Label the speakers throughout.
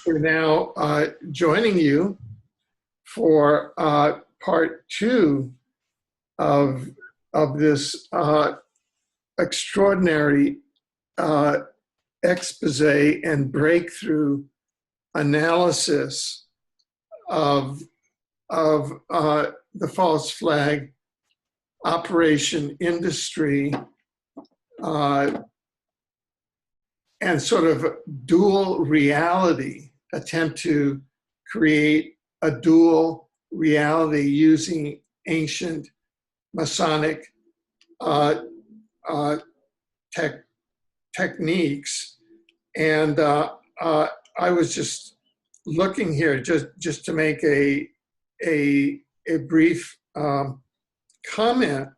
Speaker 1: we're now joining you for part two of this extraordinary expose and breakthrough analysis of the false flag operation industry and sort of dual reality, attempt to create a dual reality using ancient Masonic techniques. And I was just looking here just to make a brief comment.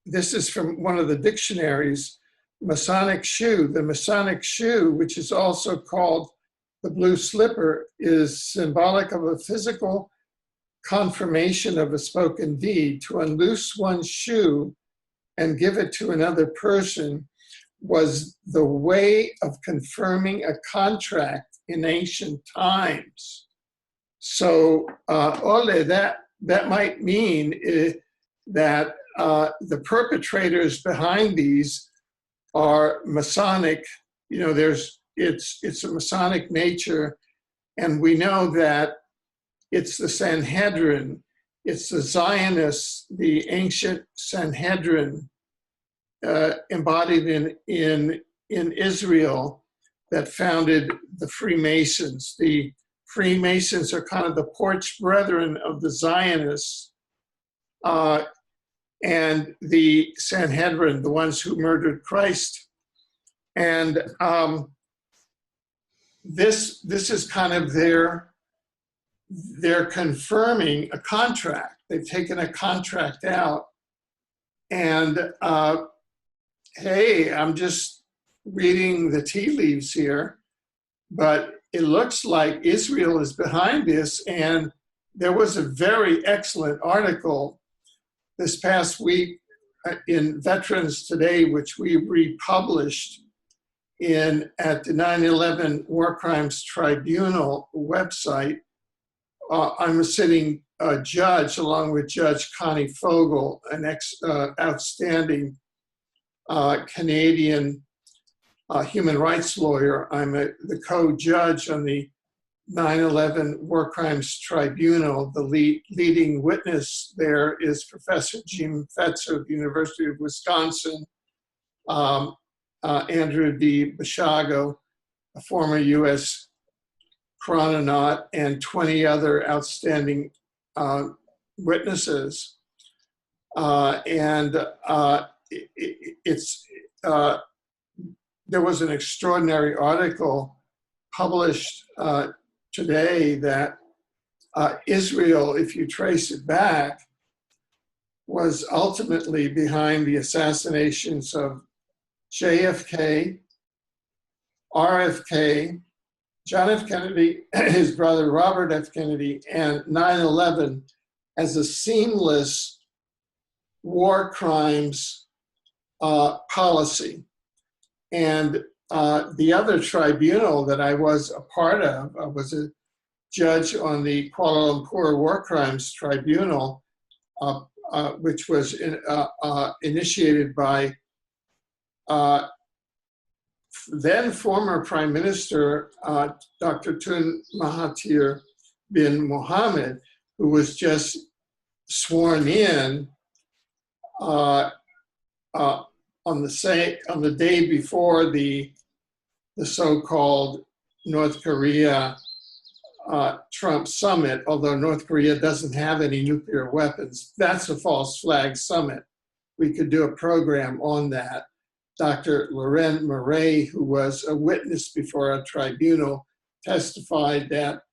Speaker 1: This is from one of the dictionaries, Masonic shoe. The Masonic shoe, which is also called the blue slipper, is symbolic of a physical confirmation of a spoken deed. To unloose one's shoe and give it to another person was the way of confirming a contract in ancient times. So, Ole, that might mean that the perpetrators behind these are Masonic. You know, it's a Masonic nature, and we know that it's the Sanhedrin, it's the Zionists, the ancient Sanhedrin embodied in Israel that founded the Freemasons. The Freemasons are kind of the porch brethren of the Zionists, and the Sanhedrin, the ones who murdered Christ. And this is kind of they're confirming a contract. They've taken a contract out. And hey, I'm just reading the tea leaves here, but it looks like Israel is behind this. And there was a very excellent article this past week in Veterans Today, which we republished at the 9/11 War Crimes Tribunal website. I'm a sitting judge along with Judge Connie Fogel, an outstanding Canadian human rights lawyer. I'm the co-judge on the 9/11 War Crimes Tribunal. The leading witness there is Professor Jim Fetzer of the University of Wisconsin, Andrew D. Bashago, a former U.S. chrononaut, and 20 other outstanding witnesses. There was an extraordinary article published today that Israel, if you trace it back, was ultimately behind the assassinations of JFK, RFK, John F. Kennedy, his brother Robert F. Kennedy, and 9/11 as a seamless war crimes policy. And the other tribunal that I was a part of, I was a judge on the Kuala Lumpur War Crimes Tribunal, which was initiated by then former Prime Minister Dr. Tun Mahathir bin Mohammed, who was just sworn in on the day before the so-called North Korea Trump summit. Although North Korea doesn't have any nuclear weapons, that's a false flag summit. We could do a program on that. Dr. Loren Murray, who was a witness before a tribunal, testified that,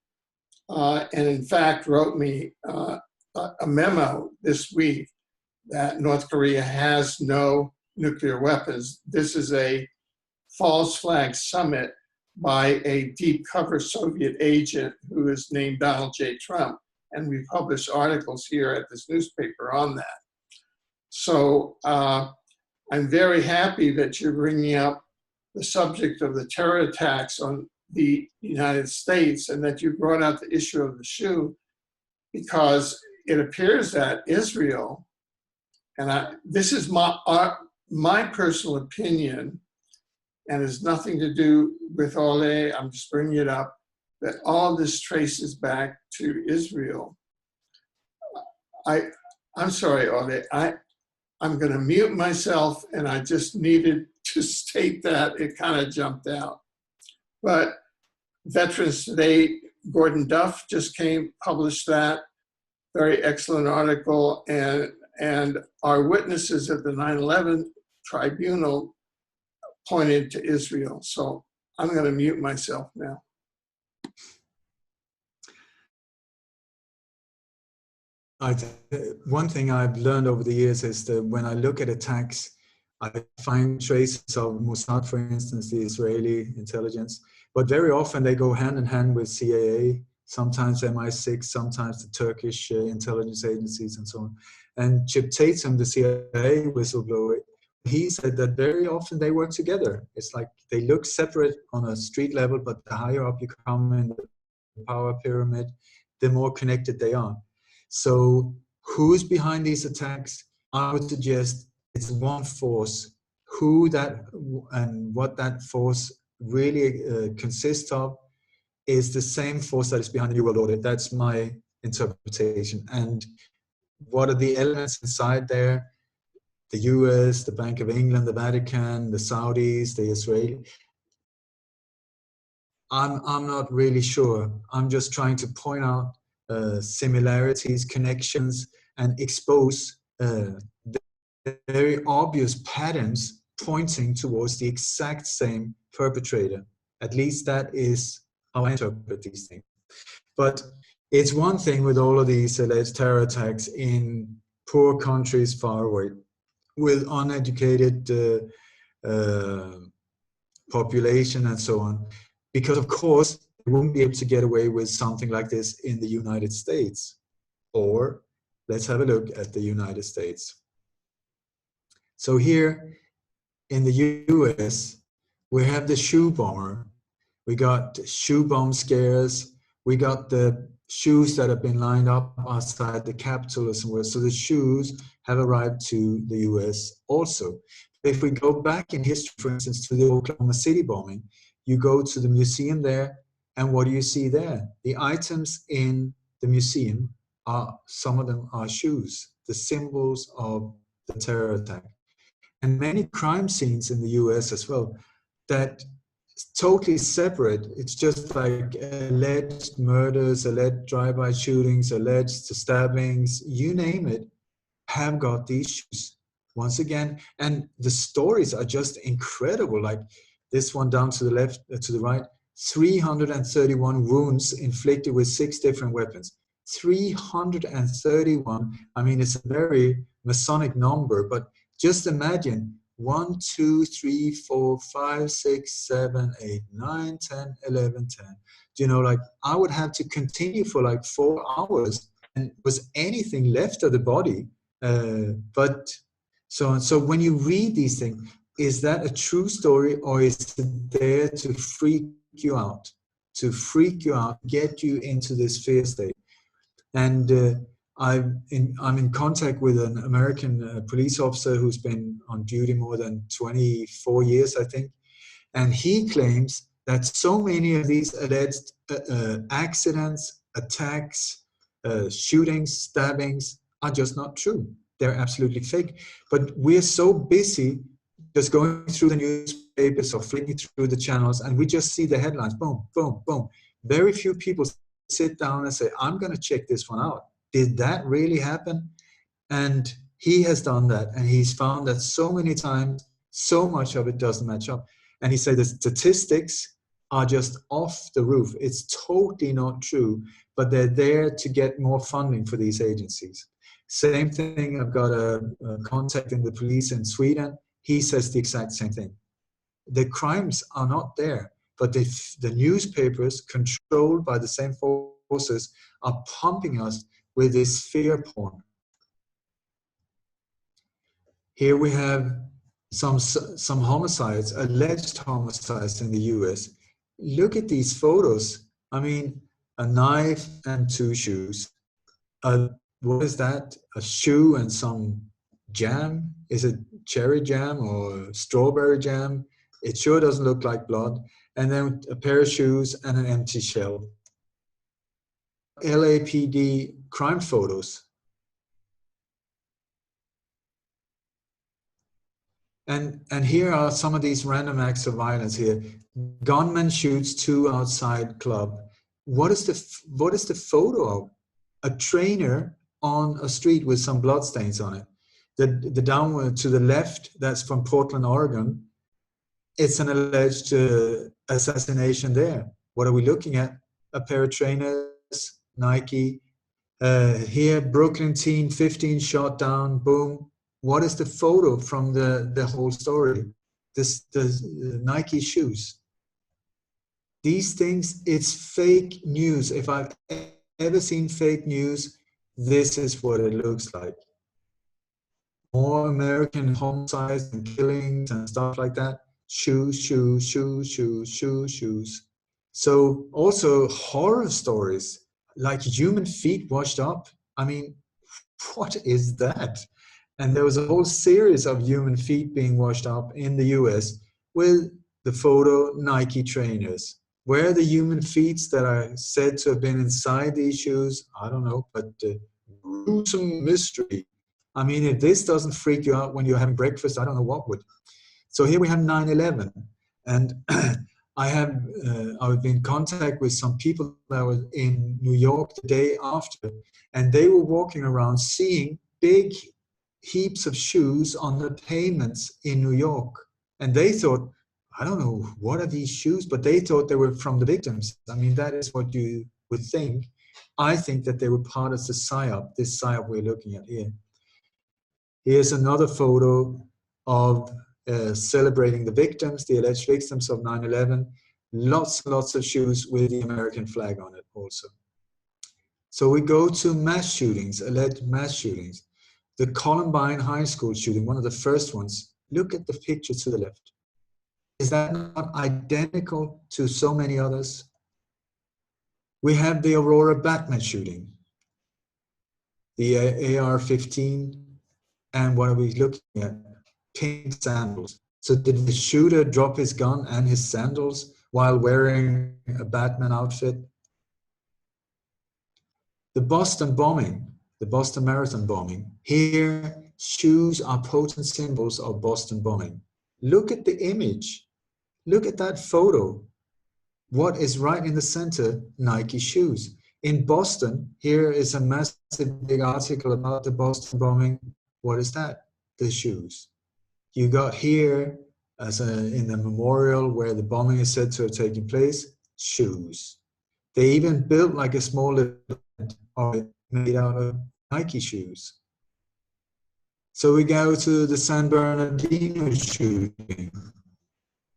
Speaker 1: and in fact wrote me a memo this week that North Korea has no nuclear weapons. This is a false flag summit by a deep cover Soviet agent who is named Donald J. Trump. And we publish articles here at this newspaper on that. So I'm very happy that you're bringing up the subject of the terror attacks on the United States, and that you brought out the issue of the shoe, because it appears that Israel, and this is my personal opinion, and has nothing to do with Ole, I'm just bringing it up, that all this traces back to Israel. I'm sorry, Ole, I'm going to mute myself, and I just needed to state that. It kind of jumped out. But Veterans Today, Gordon Duff just published that, very excellent article, and our witnesses at the 9/11 tribunal pointed to Israel. So I'm going to mute myself now.
Speaker 2: One thing I've learned over the years is that when I look at attacks, I find traces of Mossad, for instance, the Israeli intelligence, but very often they go hand in hand with CIA, sometimes MI6, sometimes the Turkish intelligence agencies and so on. And Chip Tatum, the CIA whistleblower, he said that very often they work together. It's like they look separate on a street level, but the higher up you come in the power pyramid, the more connected they are. So who's behind these attacks? I would suggest it's one force. Who that and what that force really consists of is the same force that is behind the New World Order. That's my interpretation. And what are the elements inside there? The US, the Bank of England, the Vatican, the Saudis, the Israeli. I'm not really sure. I'm just trying to point out similarities, connections, and expose very obvious patterns pointing towards the exact same perpetrator. At least that is how I interpret these things. But it's one thing with all of these alleged terror attacks in poor countries far away, with uneducated population and so on, because of course we wouldn't be able to get away with something like this in the United States. Or let's have a look at the United States. So here in the US, we have the shoe bomber. We got shoe bomb scares. We got the shoes that have been lined up outside the Capitol somewhere. So the shoes have arrived to the US also. If we go back in history, for instance, to the Oklahoma City bombing, you go to the museum there, and what do you see there? The items in the museum are, some of them are shoes, the symbols of the terror attack. And many crime scenes in the US as well, that totally separate. It's just like alleged murders, alleged drive-by shootings, alleged stabbings, you name it, have got these shoes once again. And the stories are just incredible. Like this one down to the left, to the right, 331 wounds inflicted with 6 different weapons. 331. I mean, it's a very Masonic number, but just imagine 1, 2, 3, 4, 5, 6, 7, 8, 9, 10, 11, 10. You know, like I would have to continue for like 4 hours, and was anything left of the body? But so on. So when you read these things, is that a true story, or is it there to freak you out? To freak you out, get you into this fear state. And I'm in contact with an American police officer who's been on duty more than 24 years, I think. And he claims that so many of these alleged accidents, attacks, shootings, stabbings are just not true. They're absolutely fake. But we're so busy just going through the newspapers or flicking through the channels, and we just see the headlines, boom, boom, boom. Very few people sit down and say, I'm going to check this one out. Did that really happen? And he has done that, and he's found that so many times, so much of it doesn't match up. And he said the statistics are just off the roof. It's totally not true, but they're there to get more funding for these agencies. Same thing, I've got a contact in the police in Sweden. He says the exact same thing. The crimes are not there, but the newspapers, controlled by the same forces, are pumping us with this fear porn. Here we have some homicides, alleged homicides in the US. look at these photos. I mean, a knife and two shoes. What is that? A shoe and some jam? Is it cherry jam or strawberry jam? It sure doesn't look like blood. And then a pair of shoes and an empty shell. LAPD crime photos. And here are some of these random acts of violence here. Gunman shoots two outside club. What is the photo of? A trainer on a street with some bloodstains on it. The downward to the left, that's from Portland, Oregon. It's an alleged assassination there. What are we looking at? A pair of trainers, Nike. Here, Brooklyn teen, 15 shot down, boom. What is the photo from the whole story? The Nike shoes. These things, it's fake news. If I've ever seen fake news, this is what it looks like. More American homicides and killings and stuff like that. Shoes, shoes, shoes, shoes, shoes, shoes. So also horror stories, like human feet washed up. I mean, what is that? And there was a whole series of human feet being washed up in the US with the photo Nike trainers. Where are the human feet that are said to have been inside these shoes? I don't know, but gruesome mystery. I mean, if this doesn't freak you out when you're having breakfast, I don't know what would. So here we have 9/11, and I've been in contact with some people that were in New York the day after, and they were walking around seeing big heaps of shoes on the pavements in New York, and they thought, I don't know, what are these shoes? But they thought they were from the victims. I mean, that is what you would think. I think that they were part of the PSYOP, this PSYOP we're looking at here. Here's another photo of celebrating the victims, the alleged victims of 9/11. Lots and lots of shoes with the American flag on it also. So we go to mass shootings, alleged mass shootings. The Columbine High School shooting, one of the first ones. Look at the picture to the left. Is that not identical to so many others? We have the Aurora Batman shooting, the AR-15, and what are we looking at? Pink sandals. So did the shooter drop his gun and his sandals while wearing a Batman outfit? The Boston bombing, the Boston Marathon bombing. Here, shoes are potent symbols of Boston bombing. Look at the image. Look at that photo. What is right in the center? Nike shoes. In Boston, here is a massive big article about the Boston bombing. What is that? The shoes. You got here, in the memorial where the bombing is said to have taken place, shoes. They even built like a small little made out of Nike shoes. So we go to the San Bernardino shooting.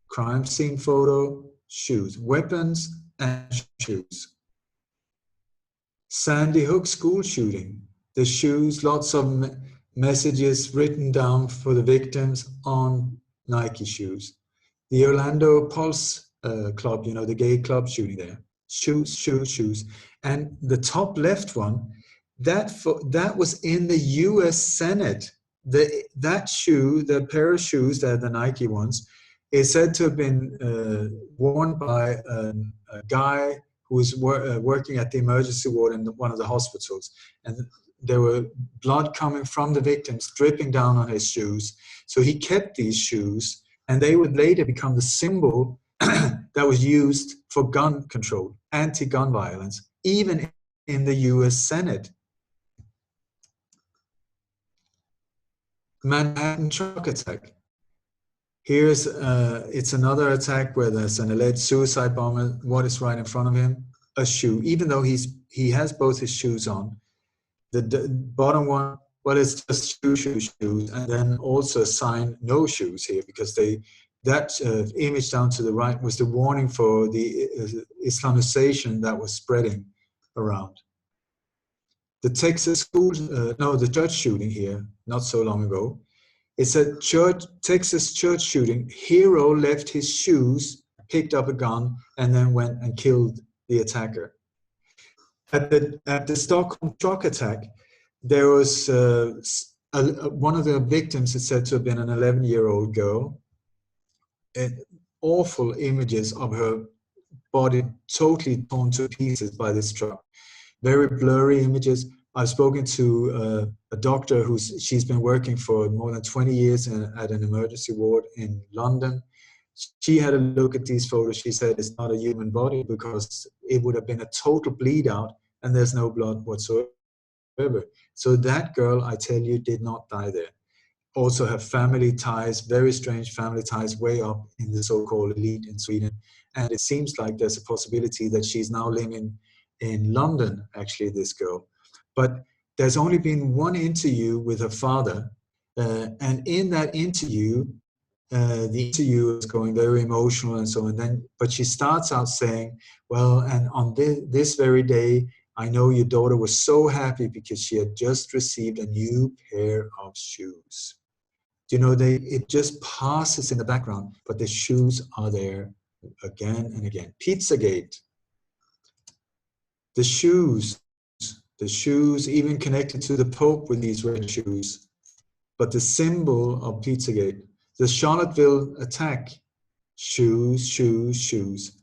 Speaker 2: Crime scene photo, shoes, weapons and shoes. Sandy Hook school shooting, the shoes, lots of messages written down for the victims on Nike shoes. The Orlando Pulse Club, you know, the gay club shooting there. Shoes, shoes, shoes. And the top left one, that was in the US Senate. That shoe, the pair of shoes, the Nike ones, is said to have been worn by a guy who was working at the emergency ward in one of the hospitals. And there were blood coming from the victims dripping down on his shoes. So he kept these shoes, and they would later become the symbol that was used for gun control, anti-gun violence, even in the US Senate. Manhattan truck attack. Here's, it's another attack where there's an alleged suicide bomber. What is right in front of him? A shoe, even though he has both his shoes on. The bottom one, well, it's just shoes, and then also a sign, no shoes here, because that image down to the right was the warning for the Islamization that was spreading around. The Texas school, the church shooting here, not so long ago. It's a Texas church shooting. Hero left his shoes, picked up a gun, and then went and killed the attacker. At the Stockholm truck attack, there was one of the victims is said to have been an 11-year-old girl. Awful images of her body totally torn to pieces by this truck. Very blurry images. I've spoken to a doctor she's been working for more than 20 years at an emergency ward in London. She had a look at these photos. She said it's not a human body because it would have been a total bleed out and there's no blood whatsoever. So that girl, I tell you, did not die there. Also have family ties, very strange family ties way up in the so-called elite in Sweden. And it seems like there's a possibility that she's now living in London, actually, this girl. But there's only been one interview with her father. And in that interview, the interview is going very emotional and so on. But she starts out saying, well, and on this very day, I know your daughter was so happy because she had just received a new pair of shoes. You know, it just passes in the background, but the shoes are there again and again. Pizzagate. The shoes, even connected to the Pope with these red shoes. But the symbol of Pizzagate, the Charlottesville attack, shoes, shoes, shoes.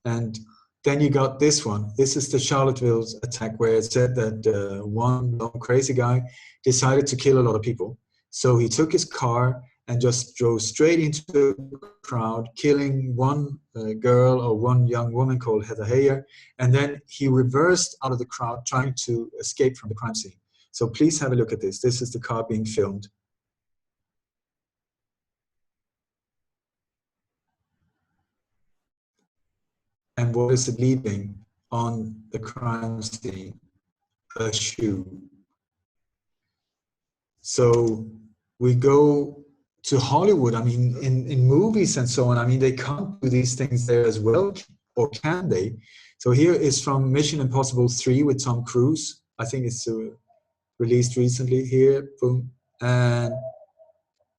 Speaker 2: And then you got this one. This is the Charlottesville attack where it said that one crazy guy decided to kill a lot of people. So he took his car and just drove straight into the crowd, killing one girl or one young woman called Heather Heyer. And then he reversed out of the crowd trying to escape from the crime scene. So please have a look at this. This is the car being filmed. And what is it leaving on the crime scene? A shoe. So we go to Hollywood. I mean, in movies and so on, I mean, they can't do these things there as well, or can they? So here is from Mission Impossible 3 with Tom Cruise. I think it's released recently. Here, boom, and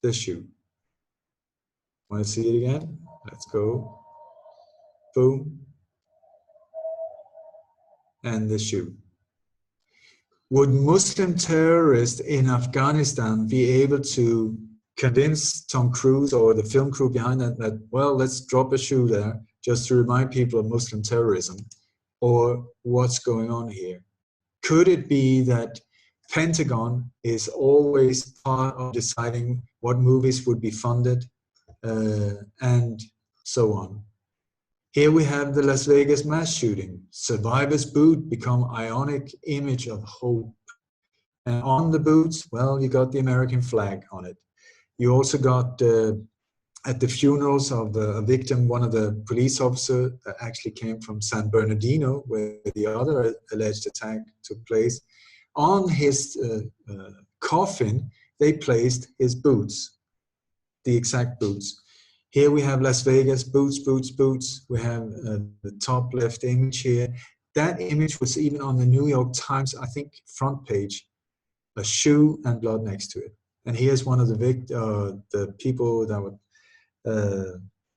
Speaker 2: the shoe. Want to see it again? Let's go. Boom, and the shoe. Would Muslim terrorists in Afghanistan be able to convince Tom Cruise or the film crew behind that, well, let's drop a shoe there just to remind people of Muslim terrorism? Or what's going on here? Could it be that Pentagon is always part of deciding what movies would be funded and so on? Here we have the Las Vegas mass shooting. Survivor's boot become ionic image of hope. And on the boots, well, you got the American flag on it. You also got, at the funerals of a victim, one of the police officers that actually came from San Bernardino, where the other alleged attack took place. On his coffin, they placed his boots, the exact boots. Here we have Las Vegas, boots, boots, boots. We have the top left image here. That image was even on the New York Times, I think, front page, a shoe and blood next to it. And here's one of the people that were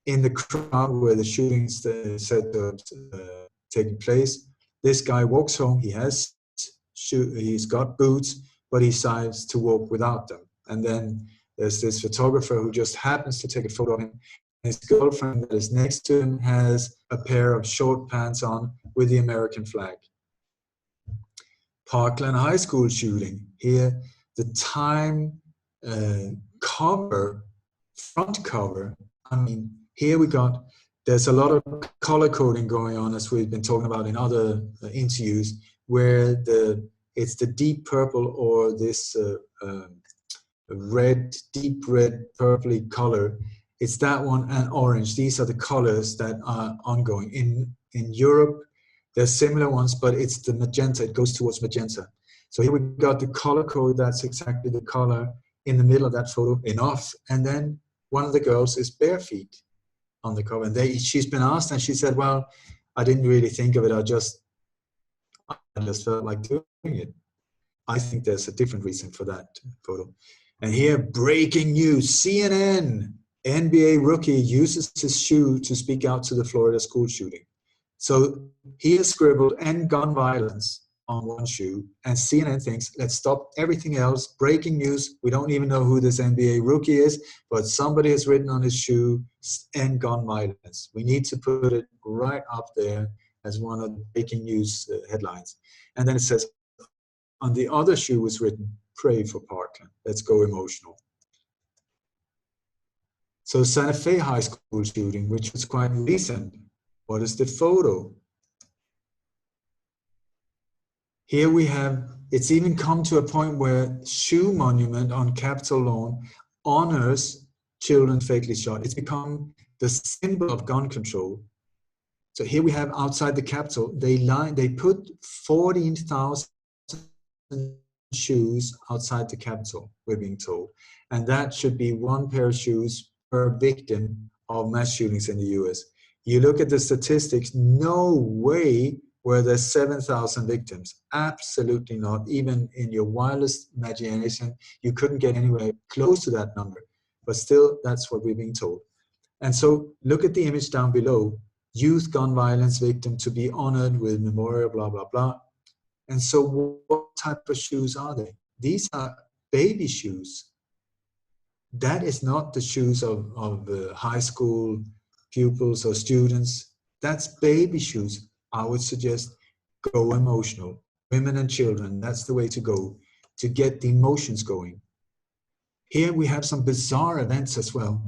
Speaker 2: in the crowd where the shootings said to have taken place. This guy walks home, he's got boots, but he decides to walk without them. And then there's this photographer who just happens to take a photo of him. His girlfriend that is next to him has a pair of short pants on with the American flag. Parkland High School shooting. Here, the Time cover, front cover. I mean, here there's a lot of color coding going on, as we've been talking about in other interviews, where it's the deep purple or this red, deep red, purpley color. It's that one and orange. These are the colors that are ongoing. In Europe, there's similar ones, but it's the magenta. It goes towards magenta. So here we've got the color code. That's exactly the color in the middle of that photo, enough. And then one of the girls is bare feet on the cover. And she's been asked, and she said, well, I didn't really think of it. I just felt like doing it. I think there's a different reason for that photo. And here, breaking news, CNN NBA rookie uses his shoe to speak out to the Florida school shooting. So he has scribbled "end gun violence" on one shoe, and CNN thinks, let's stop everything else. Breaking news, we don't even know who this NBA rookie is, but somebody has written on his shoe, "end gun violence." We need to put it right up there as one of the breaking news headlines. And then it says, on the other shoe was written, "pray for Parkland, let's go emotional." So Santa Fe High School shooting, which was quite recent. What is the photo? Here we have, it's even come to a point where Shoe Monument on Capitol Lawn honors children fatally shot. It's become the symbol of gun control. So here we have outside the Capitol, they put 14,000 shoes outside the Capitol, we're being told. And that should be one pair of shoes per victim of mass shootings in the US. You look at the statistics, no way were there 7,000 victims. Absolutely not. Even in your wildest imagination, you couldn't get anywhere close to that number. But still, that's what we're being told. And so look at the image down below. Youth gun violence victim to be honored with memorial, blah, blah, blah. And so what type of shoes are they? These are baby shoes. That is not the shoes of high school pupils or students. That's baby shoes. I would suggest go emotional. Women and children, that's the way to go, to get the emotions going. Here we have some bizarre events as well.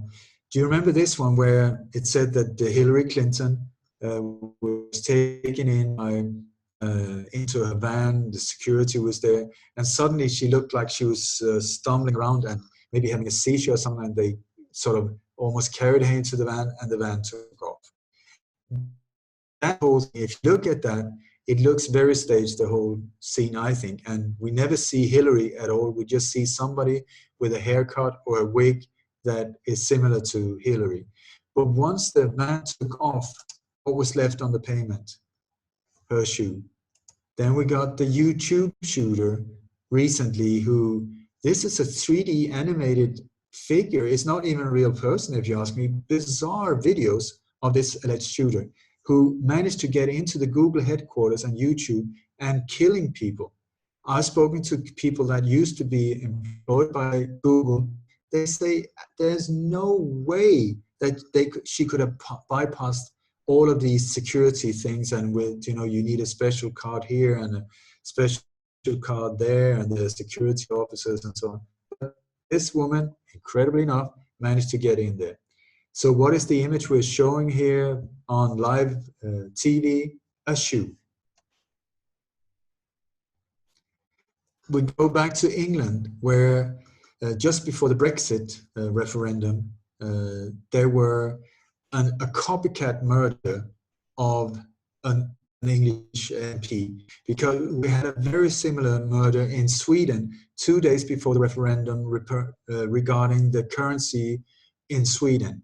Speaker 2: Do you remember this one where it said that Hillary Clinton was taken in into a van, the security was there, and suddenly she looked like she was stumbling around and maybe having a seizure or something, and they sort of almost carried her into the van, and the van took off. That whole thing, if you look at that, it looks very staged, the whole scene, I think, and we never see Hillary at all. We just see somebody with a haircut or a wig that is similar to Hillary. But once the van took off, what was left on the pavement? Her shoe. Then we got the YouTube shooter recently who, this is a 3D animated figure. It's not even a real person, if you ask me. Bizarre videos of this alleged shooter who managed to get into the Google headquarters and YouTube and killing people. I've spoken to people that used to be employed by Google. They say there's no way that she could have bypassed all of these security things, and with, you know, you need a special card here and a special card there, and the security officers and so on. But this woman, incredibly enough, managed to get in there. So what is the image we're showing here on live TV? A shoe. We go back to England, where just before the Brexit referendum, there were a copycat murder of an English MP, because we had a very similar murder in Sweden 2 days before the referendum regarding the currency in Sweden.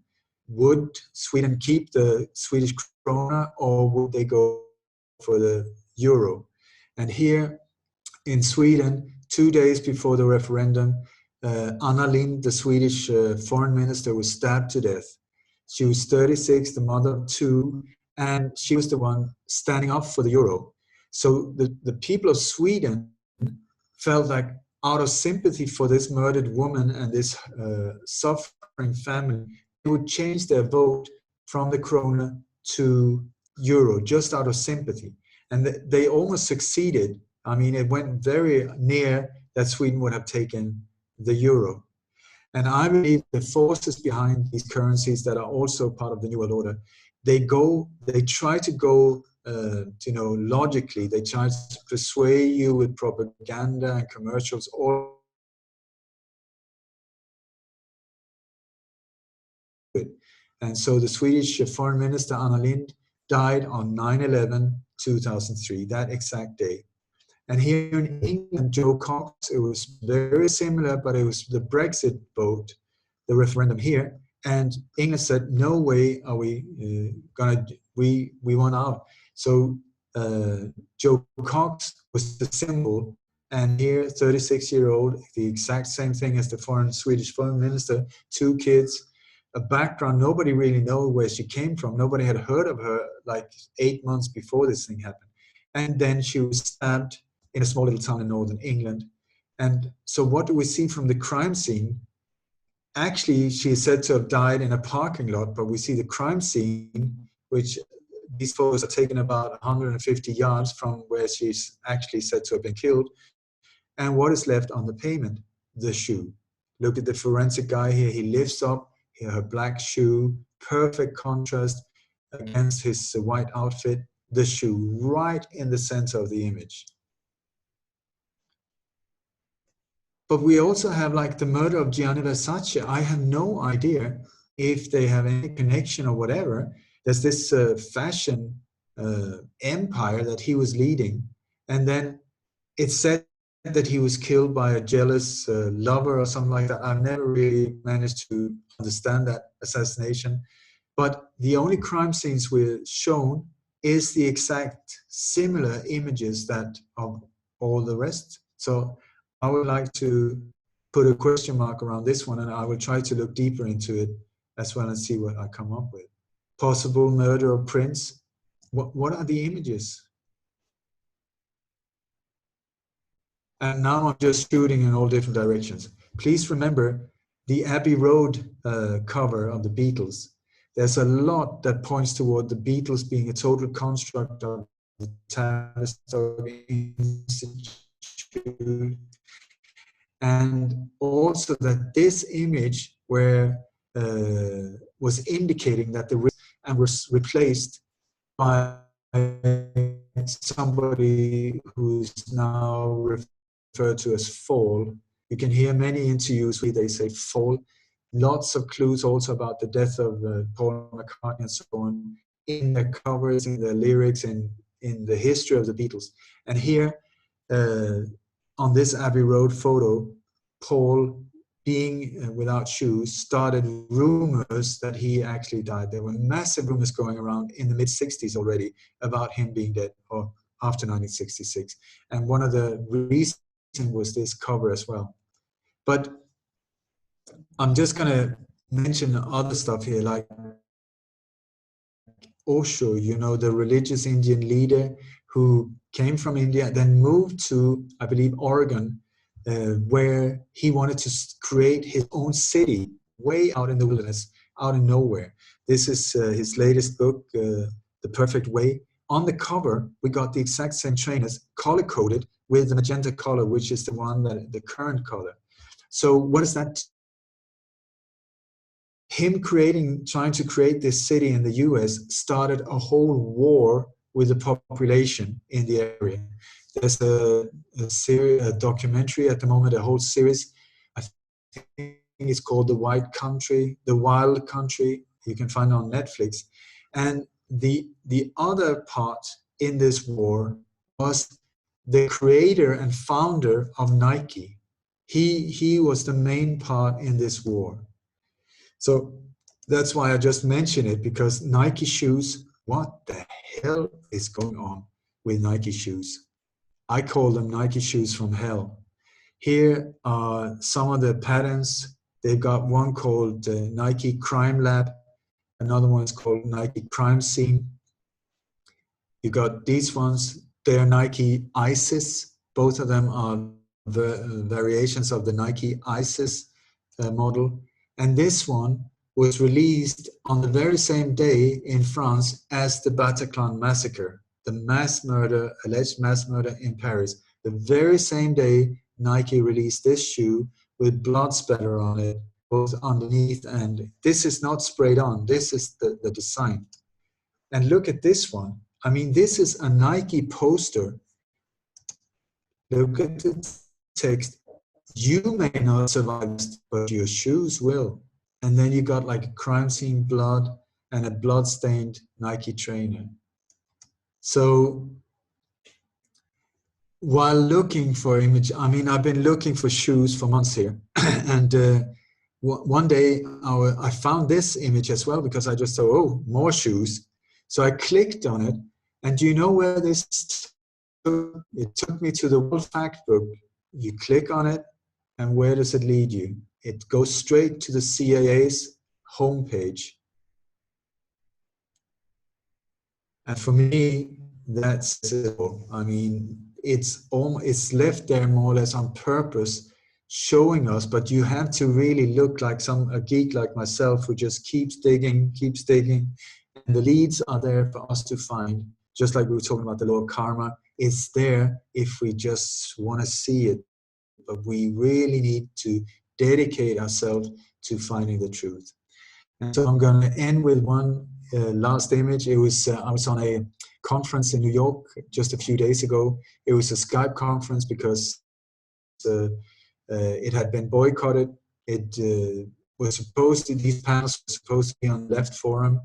Speaker 2: Would Sweden keep the Swedish krona, or would they go for the euro? And here in Sweden, 2 days before the referendum, Anna Lindh, the Swedish foreign minister, was stabbed to death. She was 36, the mother of 2, and she was the one standing up for the euro. So the people of Sweden felt like, out of sympathy for this murdered woman and this suffering family, they would change their vote from the krona to euro, just out of sympathy. And they almost succeeded. I mean, it went very near that Sweden would have taken the euro. And I believe the forces behind these currencies that are also part of the New World Order, they try to go, logically. They try to persuade you with propaganda and commercials. And so the Swedish foreign minister, Anna Lindh, died on 9/11/2003, that exact day. And here in England, Joe Cox, it was very similar, but it was the Brexit vote, the referendum here. And England said, no way are we we want out. So Joe Cox was the symbol. And here, 36-year-old, the exact same thing as the Swedish foreign minister, 2 kids. a background. Nobody really know where she came from. Nobody had heard of her like 8 months before this thing happened. And then she was stabbed in a small little town in northern England. And so what do we see from the crime scene? Actually, she is said to have died in a parking lot, but we see the crime scene, which these photos are taken about 150 yards from where she's actually said to have been killed. And what is left on the pavement? The shoe. Look at the forensic guy here. He lifts up here her black shoe, perfect contrast against his white outfit. The shoe right in the center of the image. But we also have like the murder of Gianni Versace. I have no idea if they have any connection or whatever. There's this fashion empire that he was leading. And then it's said that he was killed by a jealous lover or something like that. I've never really managed to understand that assassination. But the only crime scenes we're shown is the exact similar images that of all the rest. So I would like to put a question mark around this one, and I will try to look deeper into it as well and see what I come up with. Possible murder of Prince. What are the images? And now I'm just shooting in all different directions. Please remember the Abbey Road cover of the Beatles. There's a lot that points toward the Beatles being a total construct of the Tavistock Institute. And also that this image where was indicating that the risk and was replaced by somebody who's now referred to as Fall. You can hear many interviews where they say Fall. Lots of clues also about the death of Paul McCartney and so on in their covers, in their lyrics, and in the history of the Beatles. And here on this Abbey Road photo, Paul, being without shoes, started rumors that he actually died. There were massive rumors going around in the mid-60s already about him being dead, or after 1966. And one of the reasons was this cover as well. But I'm just going to mention other stuff here, like Osho, you know, the religious Indian leader who came from India, then moved to, I believe, Oregon, where he wanted to create his own city way out in the wilderness, out in nowhere. This is his latest book, The Perfect Way. On the cover, we got the exact same trainers, color-coded with the magenta color, which is the one that the current color. So what is that? Him trying to create this city in the US started a whole war with the population in the area. There's a documentary at the moment, a whole series. I think it's called The Wild Country. You can find it on Netflix. And the other part in this war was the creator and founder of Nike. He was the main part in this war. So that's why I just mentioned it, because Nike shoes, what the hell is going on with Nike shoes? I call them Nike shoes from hell. Here are some of the patterns. They've got one called Nike Crime Lab. Another one is called Nike Crime Scene. You got these ones. They're Nike ISIS. Both of them are variations of the Nike ISIS model. And this one was released on the very same day in France as the Bataclan massacre, the alleged mass murder in Paris. The very same day, Nike released this shoe with blood spatter on it, both underneath, and this is not sprayed on. This is the design. And look at this one. I mean, this is a Nike poster. Look at the text. You may not survive, but your shoes will. And then you got like a crime scene blood and a blood-stained Nike trainer. So while looking for image, I mean, I've been looking for shoes for months here. And one day I found this image as well, because I just thought, oh, more shoes. So I clicked on it. And do you know where this took? It took me to the World Fact Book. You click on it, and where does it lead you? It goes straight to the CIA's homepage. And for me, that's it. I mean, it's left there more or less on purpose, showing us, but you have to really look like a geek like myself who just keeps digging. And the leads are there for us to find, just like we were talking about the law of karma. It's there if we just want to see it, but we really need to dedicate ourselves to finding the truth. And so I'm going to end with one last image. It was I was on a conference in New York just a few days ago. It was a Skype conference because it had been boycotted. It was supposed to, these panels were supposed to be on the left forum,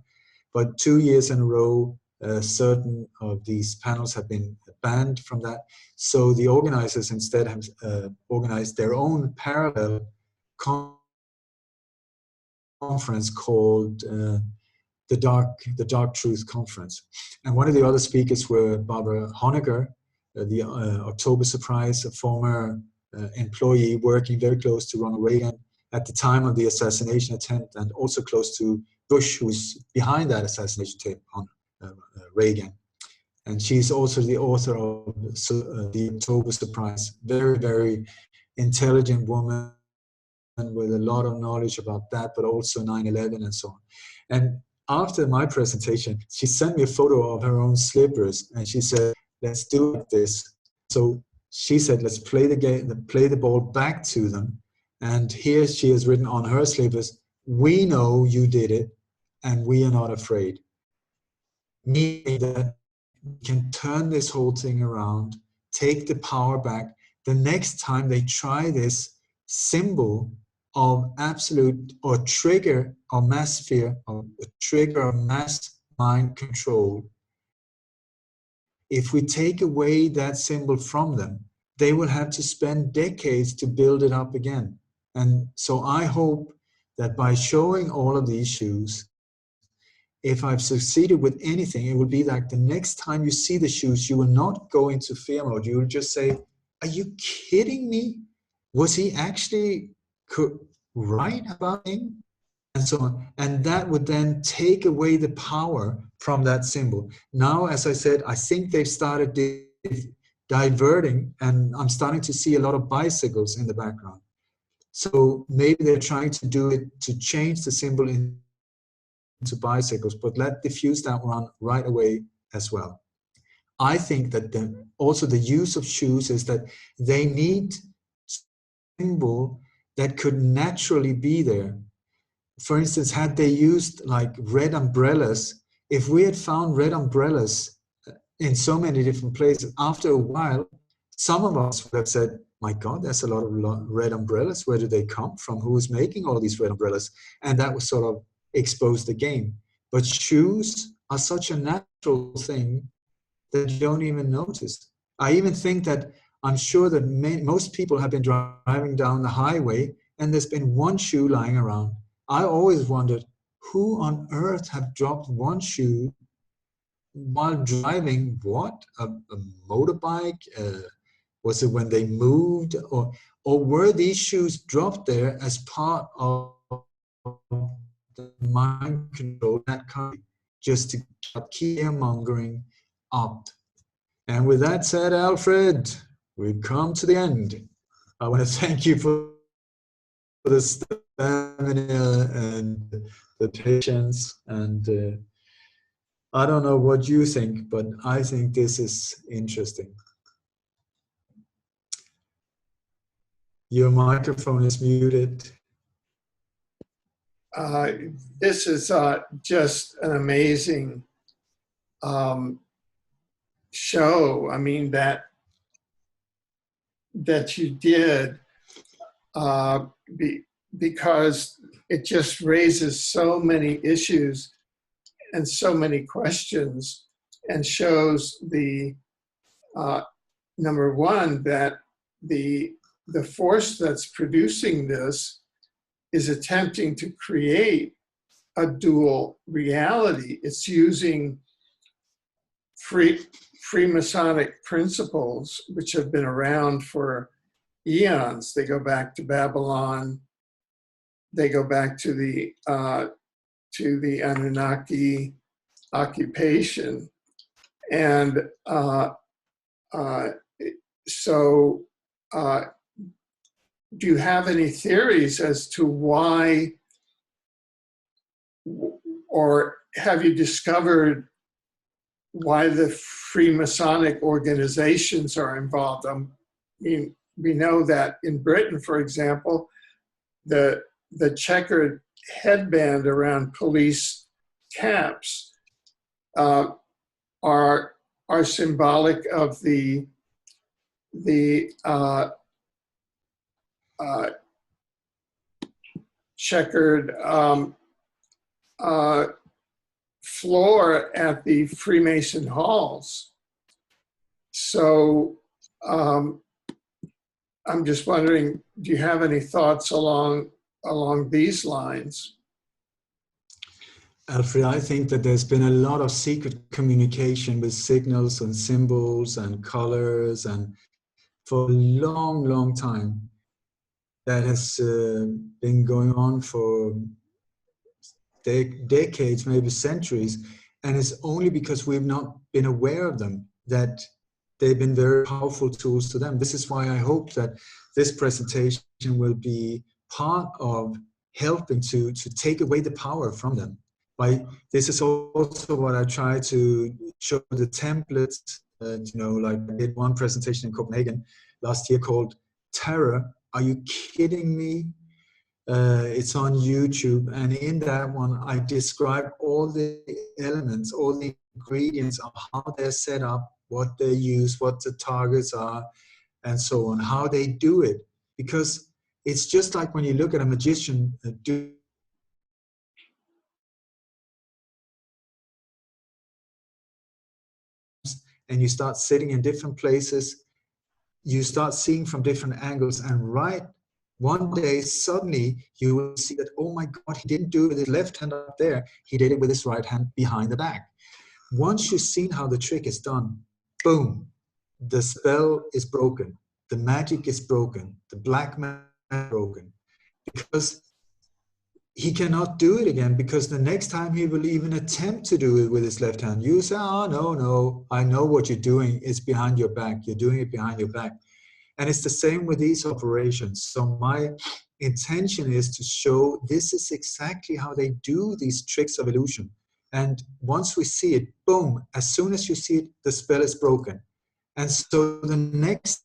Speaker 2: but 2 years in a row, certain of these panels have been banned from that. So the organizers instead have organized their own parallel conference called the Dark Truth Conference. And one of the other speakers were Barbara Honegger, the October Surprise, a former employee working very close to Ronald Reagan at the time of the assassination attempt, and also close to Bush, who's behind that assassination attempt on Reagan. And she's also the author of the October Surprise. Very, very intelligent woman with a lot of knowledge about that, but also 9/11 and so on. And after my presentation, she sent me a photo of her own slippers, and she said, "Let's do this." So she said, "Let's play the game, play the ball back to them." And here she has written on her slippers, "We know you did it, and we are not afraid." Meaning that we can turn this whole thing around, take the power back. The next time they try this symbol of absolute or trigger or mass fear, or trigger of mass mind control, if we take away that symbol from them, they will have to spend decades to build it up again. And so I hope that by showing all of these shoes, if I've succeeded with anything, it will be like the next time you see the shoes, you will not go into fear mode. You will just say, "Are you kidding me? Was he actually right about him?" And so on. And that would then take away the power from that symbol. Now, as I said, I think they've started diverting, and I'm starting to see a lot of bicycles in the background. So maybe they're trying to do it to change the symbol into bicycles, but let's diffuse that one right away as well. I think that also the use of shoes is that they need a symbol that could naturally be there. For instance, had they used like red umbrellas, if we had found red umbrellas in so many different places, after a while, some of us would have said, "My God, there's a lot of red umbrellas. Where do they come from? Who is making all these red umbrellas?" And that was sort of expose the game. But shoes are such a natural thing that you don't even notice. I even think that I'm sure that most people have been driving down the highway and there's been one shoe lying around. I always wondered, who on earth have dropped one shoe while driving? What? A motorbike? Was it when they moved? Or were these shoes dropped there as part of the mind control that country, just to keep fear-mongering up? And with that said, Alfred, we've come to the end. I want to thank you for the stamina and the patience. And I don't know what you think, but I think this is interesting. Your microphone is muted.
Speaker 1: This is just an amazing show. I mean, that you did, because it just raises so many issues and so many questions, and shows the number one, that the force that's producing this is attempting to create a dual reality. It's using Freemasonic principles, which have been around for eons. They go back to Babylon. They go back to the to the Anunnaki occupation. And so do you have any theories as to why, or have you discovered why the Freemasonic organizations are involved? I mean, we know that in Britain, for example, the checkered headband around police caps are symbolic of the checkered floor at the Freemason halls. So I'm just wondering, do you have any thoughts along these lines?
Speaker 2: Alfred, I think that there's been a lot of secret communication with signals and symbols and colors, and for a long, long time that has been going on for decades, maybe centuries, and it's only because we've not been aware of them that they've been very powerful tools to them. This is why I hope that this presentation will be part of helping to take away the power from them. This is also what I try to show the templates. You know, like I did one presentation in Copenhagen last year called Terror. Are you kidding me? It's on YouTube, and in that one I describe all the elements, all the ingredients of how they're set up, what they use, what the targets are, and so on, how they do it. Because it's just like when you look at a magician do and you start sitting in different places, you start seeing from different angles, and right one day suddenly you will see that, oh my God, he didn't do it with his left hand up there, he did it with his right hand behind the back. Once you've seen how the trick is done, boom, the spell is broken, the magic is broken, the black magic is broken, because he cannot do it again, because the next time he will even attempt to do it with his left hand, you say, oh, no, I know what you're doing. It's behind your back. You're doing it behind your back. And it's the same with these operations. So my intention is to show this is exactly how they do these tricks of illusion. And once we see it, boom, as soon as you see it, the spell is broken. And so the next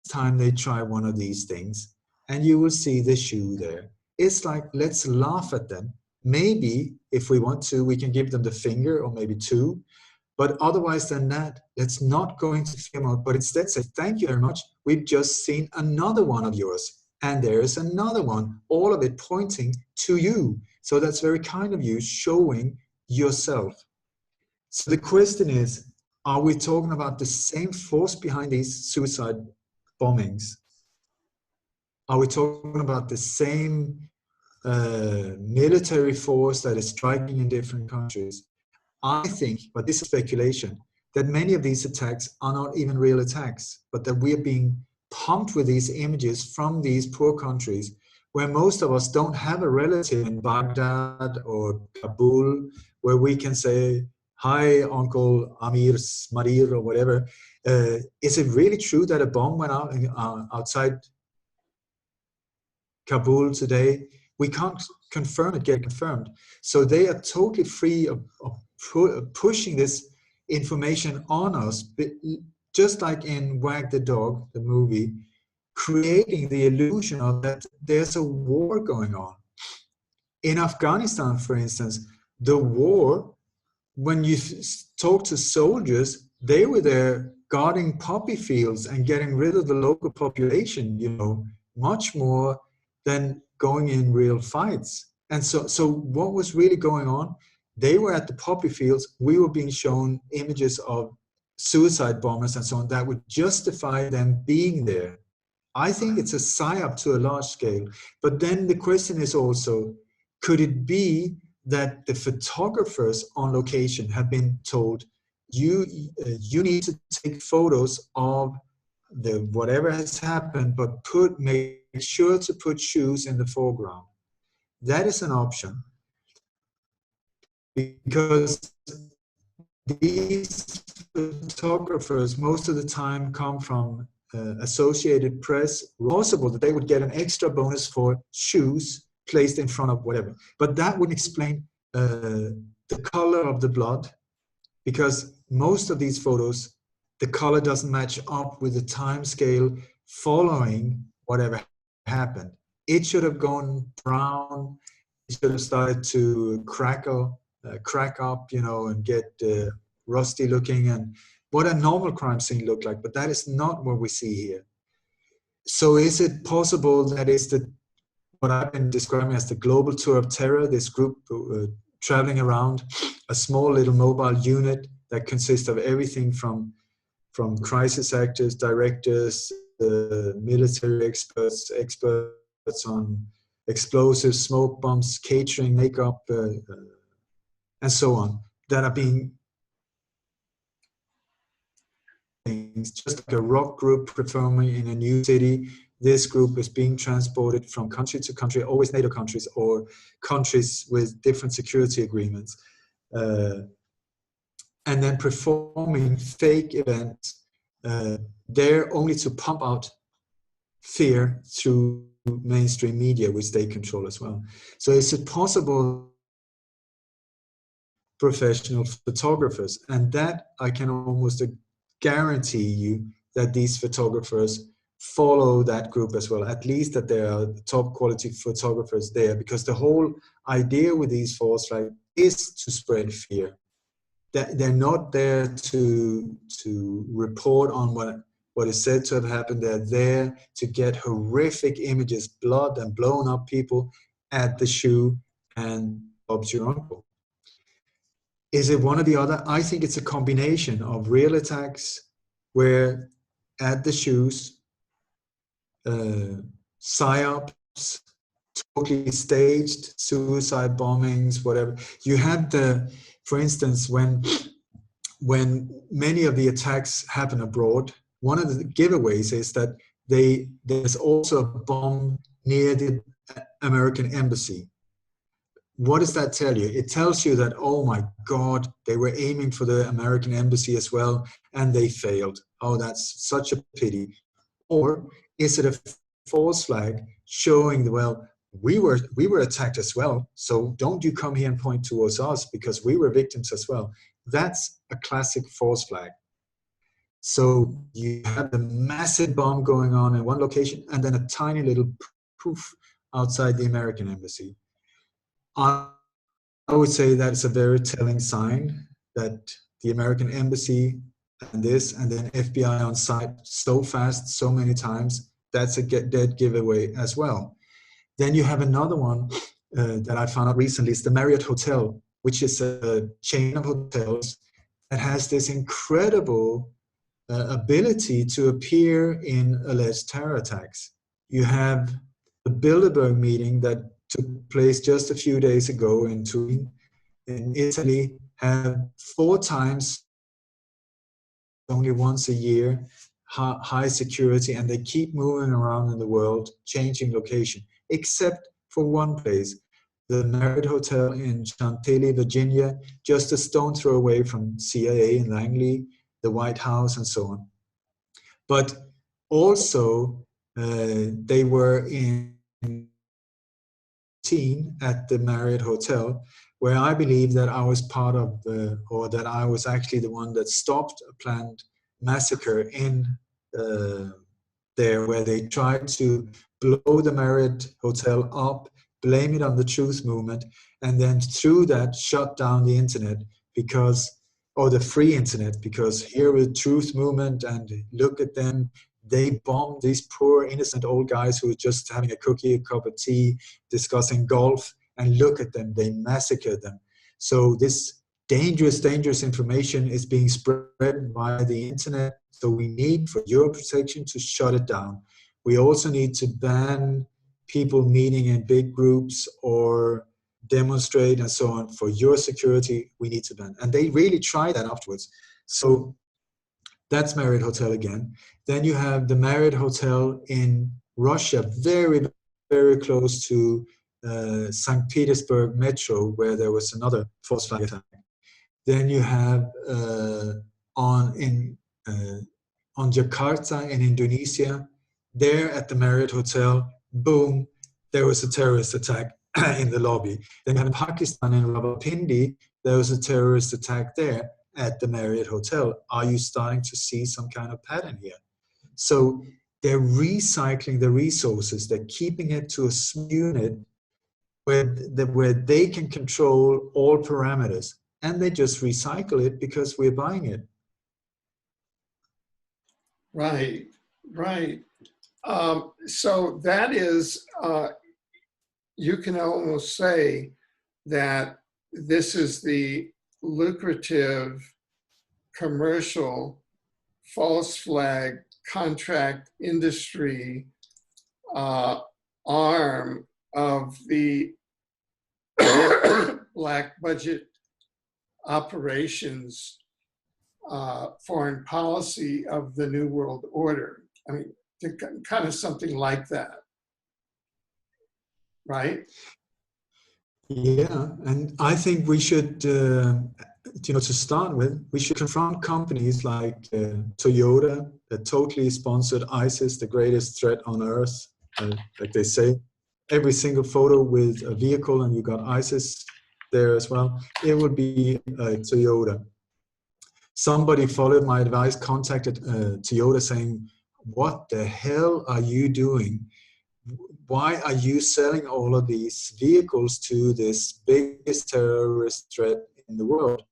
Speaker 2: time they try one of these things, and you will see the shoe there. It's like, let's laugh at them. Maybe if we want to, we can give them the finger or maybe two. But otherwise than that, let's not go into fear mode, but instead say, thank you very much. We've just seen another one of yours. And there is another one, all of it pointing to you. So that's very kind of you, showing yourself. So the question is, are we talking about the same force behind these suicide bombings? Are we talking about the same military force that is striking in different countries? I think, but this is speculation, that many of these attacks are not even real attacks, but that we are being pumped with these images from these poor countries where most of us don't have a relative in Baghdad or Kabul where we can say, hi, Uncle Marir, or whatever. Is it really true that a bomb went out outside Kabul today? We can't confirm it, get confirmed. So they are totally free of pushing this information on us, just like in Wag the Dog, the movie, creating the illusion of that there's a war going on. In Afghanistan, for instance, the war, when you talk to soldiers, they were there guarding poppy fields and getting rid of the local population, you know, much more than going in real fights. And so what was really going on? They were at the poppy fields. We were being shown images of suicide bombers and so on that would justify them being there. I think it's a psyop to a large scale. But then the question is also, could it be that the photographers on location have been told, you need to take photos of the whatever has happened, but make sure to put shoes in the foreground? That is an option. because these photographers most of the time come from Associated Press. Possible that they would get an extra bonus for shoes placed in front of whatever, but that would explain the color of the blood, because most of these photos, the color doesn't match up with the time scale following whatever happened. It should have gone brown. It should have started to crack up, you know, and get rusty looking, and what a normal crime scene looked like. But that is not what we see here. So is it possible that is what I've been describing as the global tour of terror, this group traveling around a small little mobile unit that consists of everything from crisis actors, directors, military experts on explosives, smoke bombs, catering, makeup, and so on, that are being just like a rock group performing in a new city. This group is being transported from country to country, always NATO countries or countries with different security agreements, and then performing fake events there only to pump out fear through mainstream media, which they control as well. So is it possible professional photographers? And that I can almost guarantee you that these photographers follow that group as well, at least that there are top quality photographers there, because the whole idea with these false flags is to spread fear. They're not there to report on what is said to have happened. They're there to get horrific images, blood and blown up people at the shoe and Bob's your uncle. Is it one or the other? I think it's a combination of real attacks where at the shoes, psyops, totally staged, suicide bombings, whatever. You had for instance, when many of the attacks happen abroad, one of the giveaways is that there's also a bomb near the American embassy. What does that tell you? It tells you that, oh my God, they were aiming for the American embassy as well, and they failed. Oh, that's such a pity. Or is it a false flag showing, well, we were attacked as well, so don't you come here and point towards us because we were victims as well. That's a classic false flag. So you have the massive bomb going on in one location and then a tiny little poof outside the American embassy. I would say that's a very telling sign that the American embassy and this, and then FBI on site so fast, so many times, that's a dead giveaway as well. Then you have another one that I found out recently. It's the Marriott Hotel, which is a chain of hotels that has this incredible ability to appear in alleged terror attacks. You have the Bilderberg meeting that took place just a few days ago in Turin, in Italy, have 4 times, only once a year, high security, and they keep moving around in the world, changing location, except for one place, the Marriott Hotel in Chantilly, Virginia, just a stone throw away from CIA in Langley, the White House, and so on. But also, they were in at the Marriott Hotel, where I believe that I was part of, or that I was actually the one that stopped a planned massacre in there, where they tried to blow the Marriott Hotel up, blame it on the Truth Movement, and then through that shut down the internet because, or the free internet, because here with Truth Movement, and look at them, they bombed these poor innocent old guys who were just having a cookie, a cup of tea, discussing golf, and look at them, they massacred them. So this dangerous information is being spread via the internet. So we need, for your protection, to shut it down. We also need to ban people meeting in big groups or demonstrate and so on. For your security, we need to ban. And they really tried that afterwards. So that's Marriott Hotel again. Then you have the Marriott Hotel in Russia, very, very close to St. Petersburg metro, where there was another false flag attack. Then you have on Jakarta in Indonesia, there at the Marriott Hotel, boom, there was a terrorist attack in the lobby. Then you have in Pakistan in Rawalpindi, there was a terrorist attack there at the Marriott Hotel. Are you starting to see some kind of pattern here? So they're recycling the resources, they're keeping it to a small unit where they can control all parameters, and they just recycle it because we're buying it.
Speaker 1: Right, right. So that is, you can almost say that this is the lucrative commercial false flag contract industry arm of the black budget operations foreign policy of the New World Order. I mean, kind of something like that, right?
Speaker 2: Yeah, and I think we should, to start with, we should confront companies like Toyota that totally sponsored ISIS, the greatest threat on earth, like they say. Every single photo with a vehicle and you got ISIS there as well, it would be Toyota. Somebody followed my advice, contacted Toyota saying, what the hell are you doing? Why are you selling all of these vehicles to this biggest terrorist threat in the world?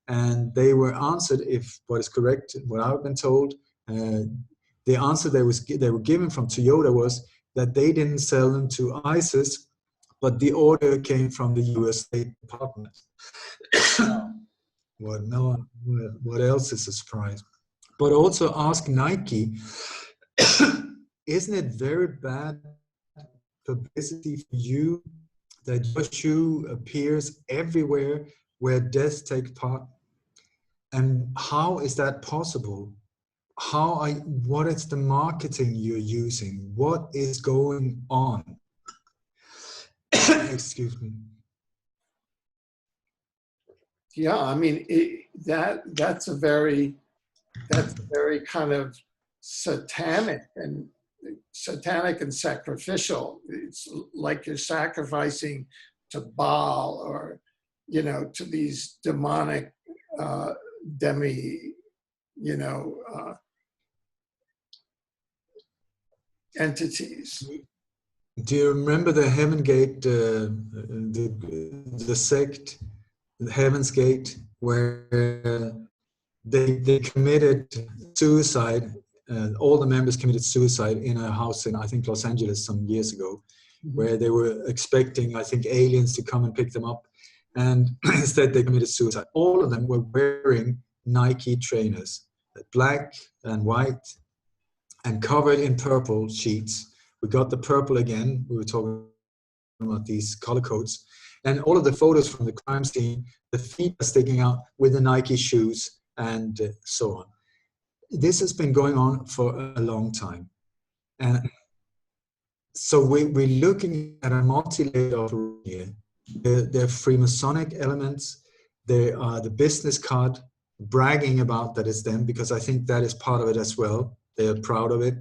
Speaker 2: And they were answered, if what is correct, what I've been told, the answer they were given from Toyota was that they didn't sell them to ISIS, but the order came from the US State Department. What else is a surprise? But also ask Nike, isn't it very bad publicity for you that your shoe appears everywhere where death takes part? And how is that possible? What is the marketing you're using? What is going on? Excuse me.
Speaker 1: Yeah, I mean, that's a very kind of satanic and sacrificial. It's like you're sacrificing to Baal or, to these demonic entities.
Speaker 2: Do you remember the Heaven Gate, the sect, the Heaven's Gate, where they committed suicide? All the members committed suicide in a house in, I think, Los Angeles some years ago, where they were expecting, I think, aliens to come and pick them up. And instead they committed suicide. All of them were wearing Nike trainers, black and white, and covered in purple sheets. We got the purple again. We were talking about these color codes. And all of the photos from the crime scene, the feet are sticking out with the Nike shoes and so on. This has been going on for a long time. And so we're looking at a multi-layered operation here. There are Freemasonic elements. There are the business card, bragging about that is them, because I think that is part of it as well. They are proud of it.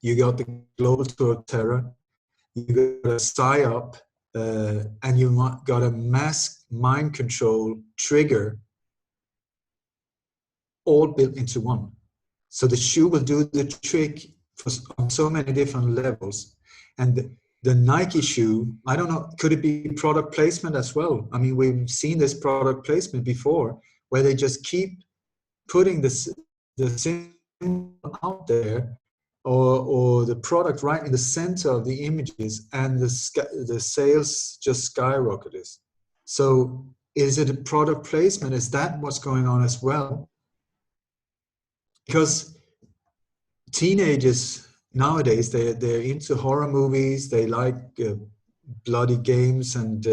Speaker 2: You got the global tour of terror. You got a PSYOP, and you got a mass mind control trigger, all built into one. So the shoe will do the trick on so many different levels. And the Nike shoe, I don't know, could it be product placement as well? I mean, we've seen this product placement before, where they just keep putting the symbol out there, or the product right in the center of the images, and the sales just skyrocketed. So is it a product placement? Is that what's going on as well? Because teenagers nowadays, they're into horror movies. They like bloody games and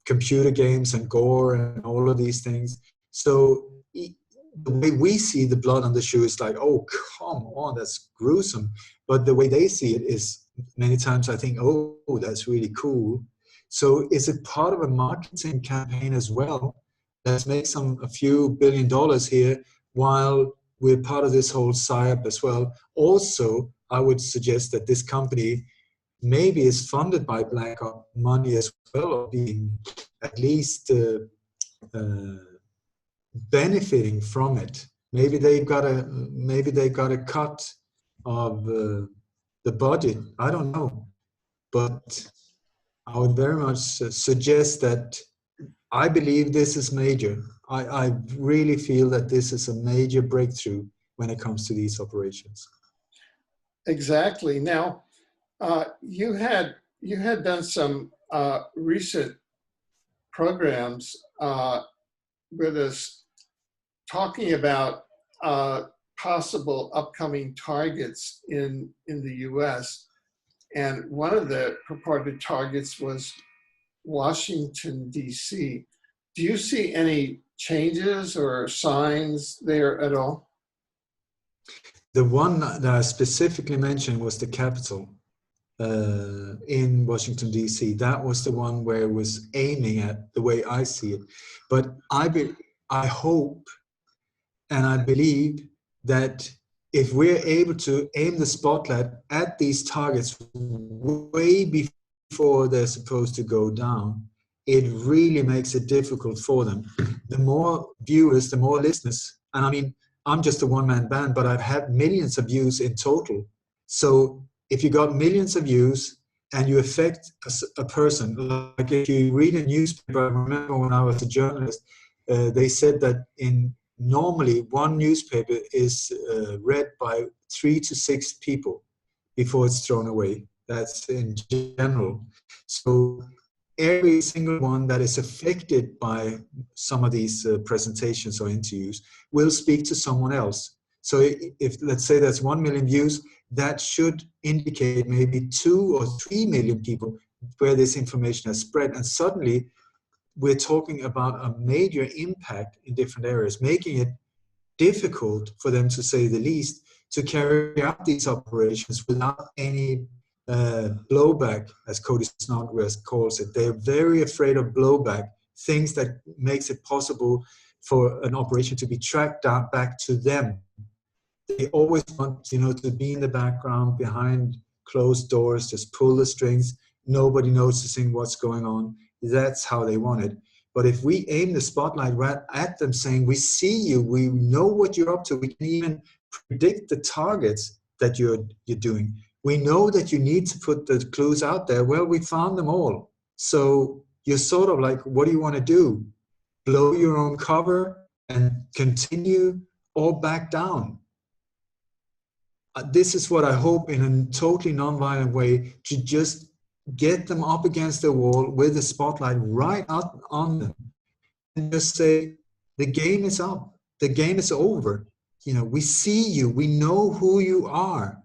Speaker 2: computer games and gore and all of these things. So the way we see the blood on the shoe is like, oh, come on, that's gruesome. But the way they see it is many times I think, oh, that's really cool. So is it part of a marketing campaign as well? Let's make a few $1 billion here while we're part of this whole psyop as well. Also, I would suggest that this company maybe is funded by black money as well, or being at least benefiting from it. Maybe they got a cut of the budget. I don't know, but I would very much suggest that I believe this is major. I really feel that this is a major breakthrough when it comes to these operations.
Speaker 1: Exactly. Now, you had done some recent programs with us talking about possible upcoming targets in the U.S. And one of the purported targets was Washington, D.C. Do you see any changes or signs there at all?
Speaker 2: The one that I specifically mentioned was the Capitol in Washington, D.C. That was the one where it was aiming at, the way I see it. But I hope and I believe that if we're able to aim the spotlight at these targets way before they're supposed to go down, it really makes it difficult for them. The more viewers, the more listeners. And I mean, I'm just a one-man band, but I've had millions of views in total. So if you got millions of views and you affect a person, like if you read a newspaper, I remember when I was a journalist, they said that normally one newspaper is read by 3 to 6 people before it's thrown away. That's in general. So every single one that is affected by some of these presentations or interviews will speak to someone else. So if let's say that's 1 million views, that should indicate maybe 2 or 3 million people where this information has spread. And suddenly we're talking about a major impact in different areas, making it difficult for them, to say the least, to carry out these operations without any blowback, as Cody Snodgrass calls it. They're very afraid of blowback, things that makes it possible for an operation to be tracked down back to them. They always want, to be in the background behind closed doors, just pull the strings, nobody noticing what's going on. That's how they want it. But if we aim the spotlight right at them, saying, we see you, we know what you're up to, we can even predict the targets that you're doing. We know that you need to put the clues out there. Well, we found them all. So you're sort of like, what do you want to do? Blow your own cover and continue, or back down? This is what I hope, in a totally nonviolent way, to just get them up against the wall with the spotlight right up on them and just say, the game is up, the game is over. We see you, we know who you are.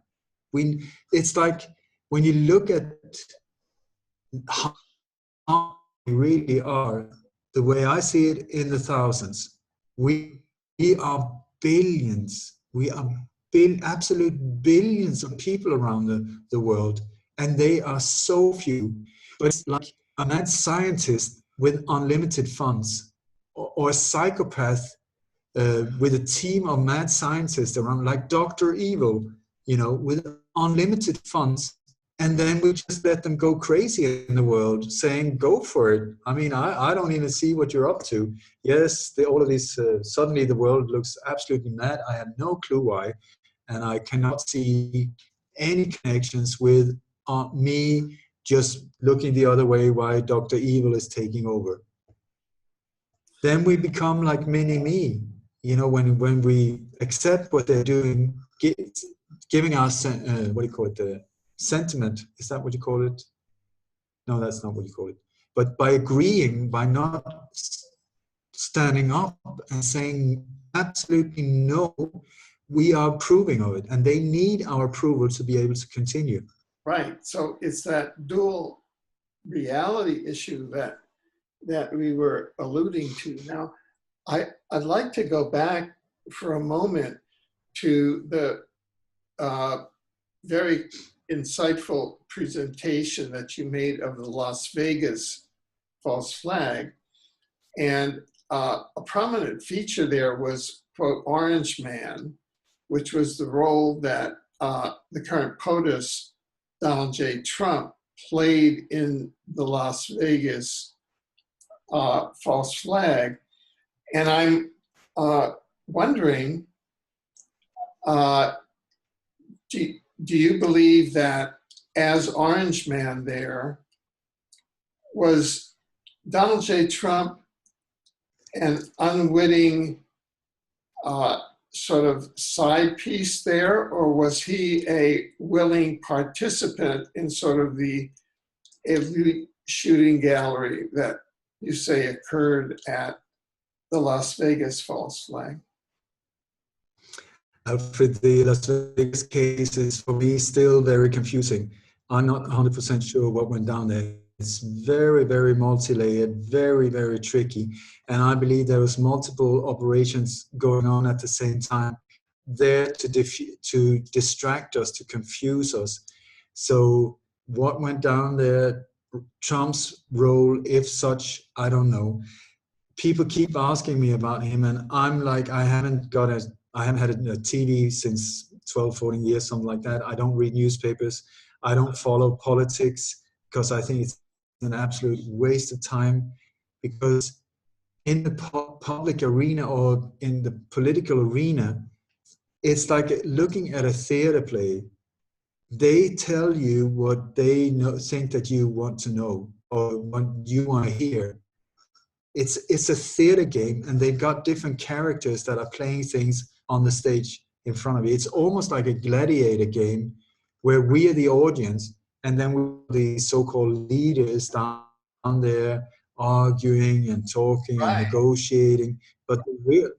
Speaker 2: It's like when you look at how we really are, the way I see it, in the thousands. We are billions. We are absolute billions of people around the world, and they are so few. But it's like a mad scientist with unlimited funds, or a psychopath with a team of mad scientists around, like Dr. Evil, with unlimited funds. And then we just let them go crazy in the world, saying, go for it. I mean, I don't even see what you're up to. Yes, all of these, suddenly the world looks absolutely mad. I have no clue why. And I cannot see any connections with me just looking the other way why Dr. Evil is taking over. Then we become like mini-me, when we accept what they're doing, giving us, what do you call it, sentiment. Is that what you call it? No, that's not what you call it. But by agreeing, by not standing up and saying absolutely no, we are approving of it, and they need our approval to be able to continue.
Speaker 1: Right. So it's that dual reality issue that we were alluding to. Now, I'd like to go back for a moment to the very insightful presentation that you made of the Las Vegas false flag. And a prominent feature there was, quote, Orange Man, which was the role that the current POTUS, Donald J. Trump, played in the Las Vegas false flag. And I'm wondering, do you believe that as Orange Man there, was Donald J. Trump an unwitting sort of side piece there, or was he a willing participant in sort of the elite shooting gallery that you say occurred at the Las Vegas false flag?
Speaker 2: Alfred, the Las Vegas case is for me still very confusing. I'm not 100% sure what went down there. It's very, very multi-layered, very, very tricky. And I believe there was multiple operations going on at the same time there to distract us, to confuse us. So what went down there, Trump's role, if such, I don't know. People keep asking me about him, and I'm like, I haven't had a TV since 12, 14 years, something like that. I don't read newspapers. I don't follow politics because I think it's an absolute waste of time, because in the public arena or in the political arena, it's like looking at a theater play. They tell you what they think that you want to know or what you want to hear. It's a theater game, and they've got different characters that are playing things on the stage in front of you. It's almost like a gladiator game where we are the audience, and then we're the so-called leaders down there arguing and talking and negotiating. But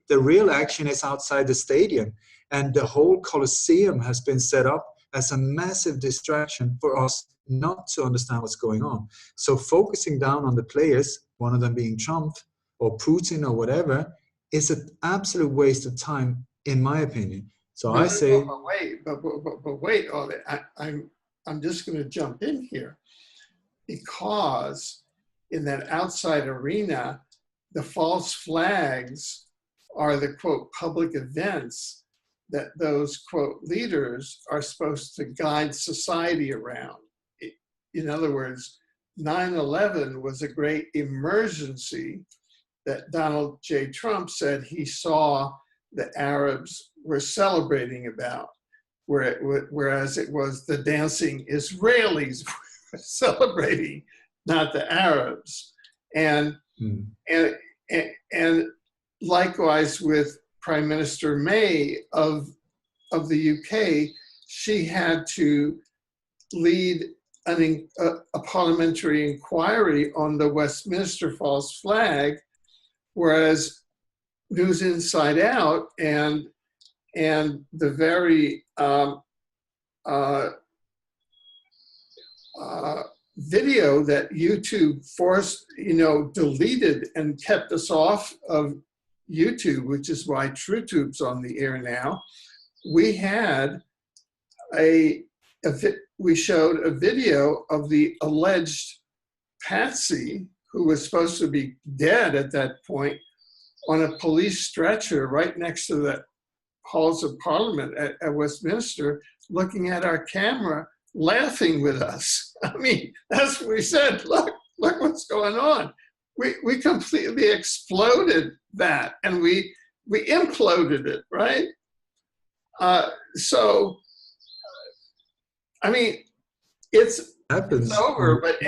Speaker 2: the real action is outside the stadium, and the whole Colosseum has been set up as a massive distraction for us not to understand what's going on. So focusing down on the players, one of them being Trump or Putin or whatever, is an absolute waste of time, in my opinion. So I say,
Speaker 1: but wait, Ole, I'm just going to jump in here, because in that outside arena, the false flags are the, quote, public events that those, quote, leaders are supposed to guide society around. In other words, 9/11 was a great emergency that Donald J. Trump said he saw the Arabs were celebrating about, whereas it was the dancing Israelis were celebrating, not the Arabs. And likewise with Prime Minister May of the UK, she had to lead a parliamentary inquiry on the Westminster false flag, whereas News Inside Out and the very video that YouTube forced, deleted and kept us off of YouTube, which is why TrueTube's on the air now. We had we showed a video of the alleged Patsy, who was supposed to be dead at that point, on a police stretcher right next to the halls of Parliament at Westminster, looking at our camera, laughing with us. I mean, that's what we said. Look what's going on. We completely exploded that, and we imploded it, right? So, I mean, it's over, but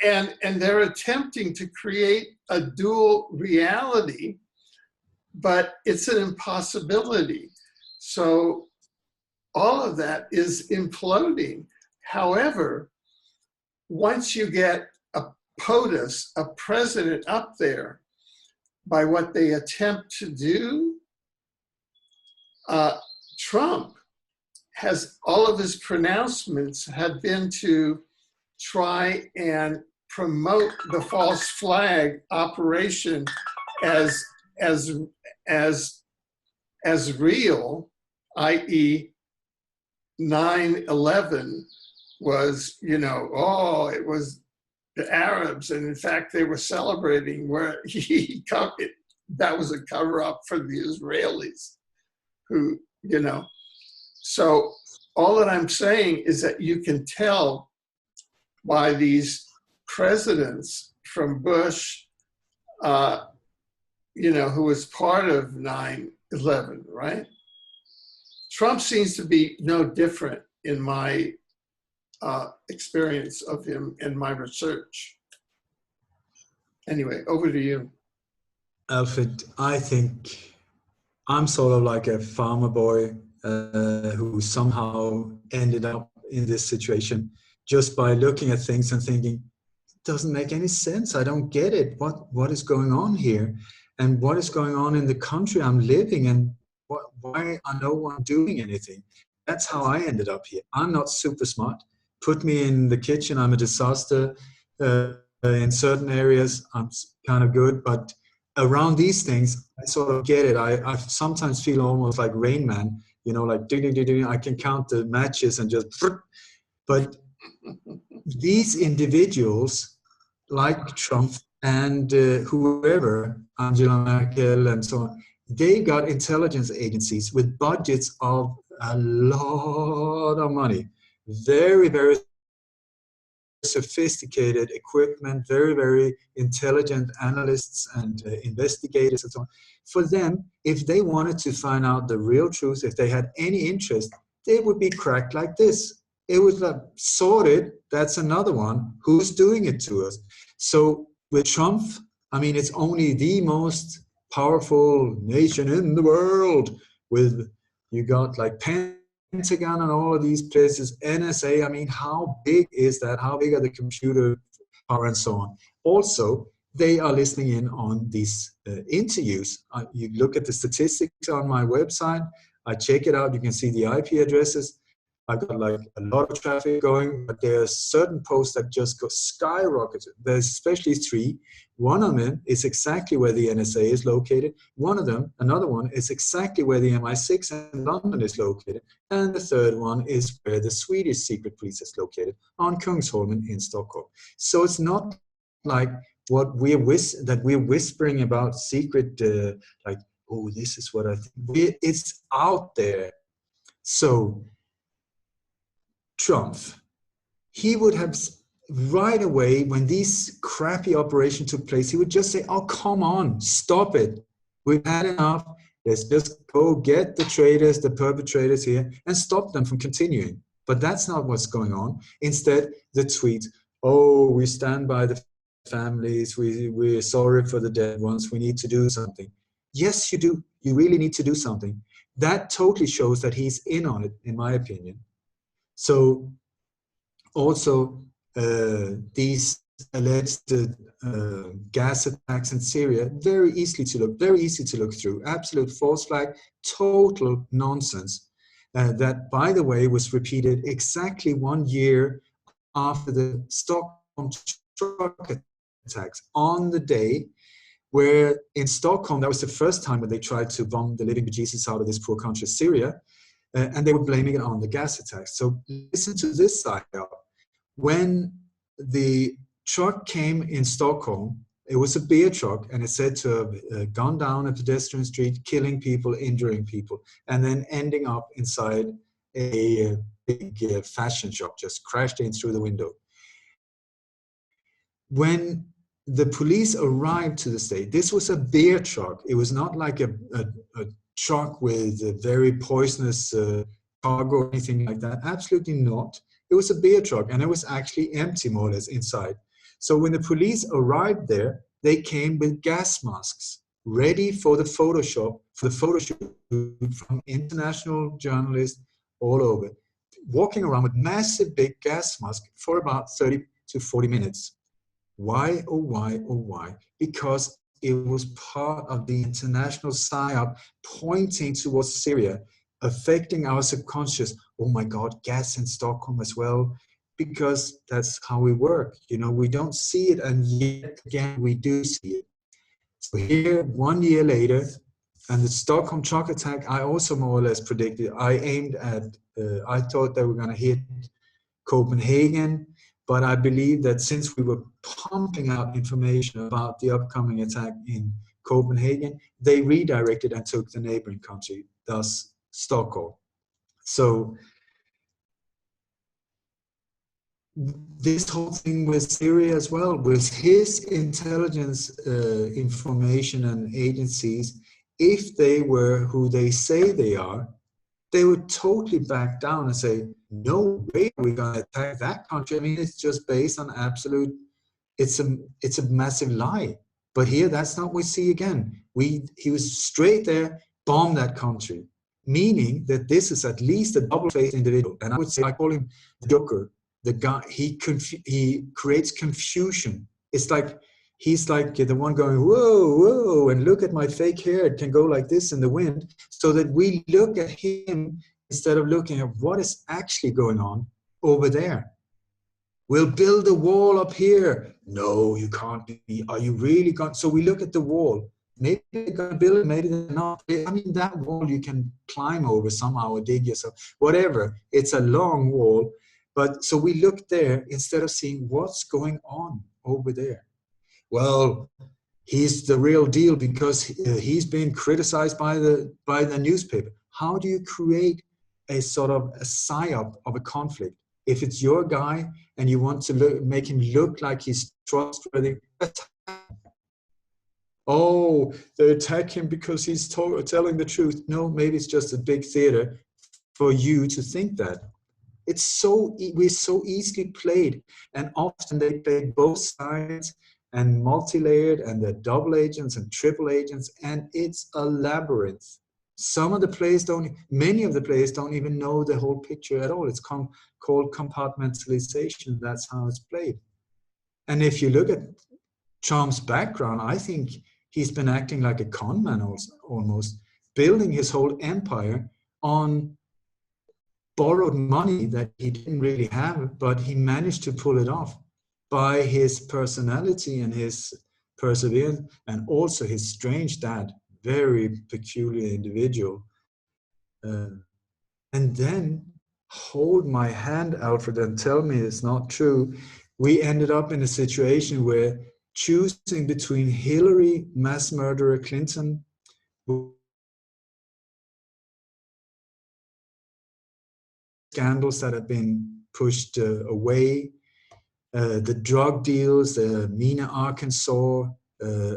Speaker 1: and they're attempting to create a dual reality, but it's an impossibility. So all of that is imploding. However, once you get a POTUS, a president up there, by what they attempt to do, Trump has, all of his pronouncements have been to try and promote the false flag operation as real, i.e., 9/11 was, you know, oh, it was the Arabs, and in fact they were celebrating where that was a cover-up for the Israelis, who, you know. So all that I'm saying is that you can tell by these presidents from Bush, you know, who was part of 9/11, right? Trump seems to be no different in my experience of him and my research. Anyway, over to you.
Speaker 2: Alfred, I think I'm sort of like a farmer boy who somehow ended up in this situation just by looking at things and thinking, it doesn't make any sense. I don't get it. What is going on here? And what is going on in the country I'm living in? Why are no one doing anything? That's how I ended up here. I'm not super smart. Put me in the kitchen, I'm a disaster. In certain areas, I'm kind of good, but around these things, I sort of get it. I sometimes feel almost like Rain Man, you know, like ding, ding, ding, ding. I can count the matches and just, but these individuals like Trump and whoever, Angela Merkel and so on, they got intelligence agencies with budgets of a lot of money, very, very sophisticated equipment, very, very intelligent analysts and investigators and so on. For them, if they wanted to find out the real truth, if they had any interest, they would be cracked like this. It was like sorted, that's another one. Who's doing it to us? So with Trump, I mean, it's only the most powerful nation in the world with, you got like Pentagon and all of these places, NSA, I mean, how big is that? How big are the computer power and so on? Also, they are listening in on these interviews. You look at the statistics on my website, I check it out, you can see the IP addresses. I got like a lot of traffic going, but there's certain posts that just go skyrocketed. There's especially three. One of them is exactly where the NSA is located. One of them, another one, is exactly where the MI6 in London is located. And the third one is where the Swedish secret police is located, on Kungsholmen in Stockholm. So it's not like what we're whispering about secret, like, oh, this is what I think. It's out there. So Trump, he would have right away, when these crappy operations took place, he would just say, oh, come on, stop it. We've had enough. Let's just go get the traitors, the perpetrators here, and stop them from continuing. But that's not what's going on. Instead, the tweet, oh, we stand by the families. We're sorry for the dead ones. We need to do something. Yes, you do. You really need to do something. That totally shows that he's in on it, in my opinion. So also these alleged gas attacks in Syria, very easy to look through. Absolute false flag, total nonsense. That, by the way, was repeated exactly 1 year after the Stockholm truck attacks, on the day where in Stockholm, that was the first time when they tried to bomb the living bejesus out of this poor country, Syria. And they were blaming it on the gas attacks. So listen to this side. When the truck came in Stockholm, it was a beer truck, and it said to have gone down a pedestrian street, killing people, injuring people, and then ending up inside a big fashion shop, just crashed in through the window. When the police arrived to the state, this was a beer truck. It was not like a truck with a very poisonous cargo or anything like that. Absolutely not. It was a beer truck, and it was actually empty, more or less, inside. So when the police arrived there, they came with gas masks, ready for the photo shoot from international journalists all over, walking around with massive big gas masks for about 30 to 40 minutes. Why, oh why, oh why? Because it was part of the international psyop pointing towards Syria, affecting our subconscious. Oh my God, gas in Stockholm as well, because that's how we work. You know, we don't see it, and yet again we do see it. So here, 1 year later, And the Stockholm truck attack, I also more or less predicted. I aimed at, I thought they were going to hit Copenhagen, but I believe that since we were pumping out information about the upcoming attack in Copenhagen, they redirected and took the neighboring country, thus Stockholm. So this whole thing with Syria as well, with his intelligence information and agencies, if they were who they say they are, they would totally back down and say, no way are we going to attack that country. I mean, it's just based on absolute, it's a massive lie. But here, that's not what we see again. He was straight there, bomb that country, meaning that this is at least a double-faced individual. And I would say, I call him the Joker. The guy, he creates confusion. It's like, he's like the one going, whoa, whoa, and look at my fake hair. It can go like this in the wind, so that we look at him instead of looking at what is actually going on over there. We'll build a wall up here. No, you can't be. Are you really going? So we look at the wall. Maybe they're going to build it, maybe they're not. I mean, that wall you can climb over somehow or dig yourself, whatever. It's a long wall. But so we look there instead of seeing what's going on over there. Well, he's the real deal because he's been criticized by the newspaper. How do you create a sort of a psyop of a conflict? If it's your guy and you want to make him look like he's trustworthy, oh, they attack him because he's telling the truth. No, maybe it's just a big theater for you to think that. We're so easily played, and often they play both sides and multi-layered, and they're double agents and triple agents, and it's a labyrinth. Many of the players don't even know the whole picture at all. It's called compartmentalization. That's how it's played. And if you look at Trump's background, I think he's been acting like a con man almost, building his whole empire on borrowed money that he didn't really have, but he managed to pull it off by his personality and his perseverance, and also his strange dad, very peculiar individual. And then hold my hand, Alfred, and tell me it's not true. We ended up in a situation where choosing between Hillary, mass murderer Clinton, scandals that have been pushed away, the drug deals, the Mena, Arkansas,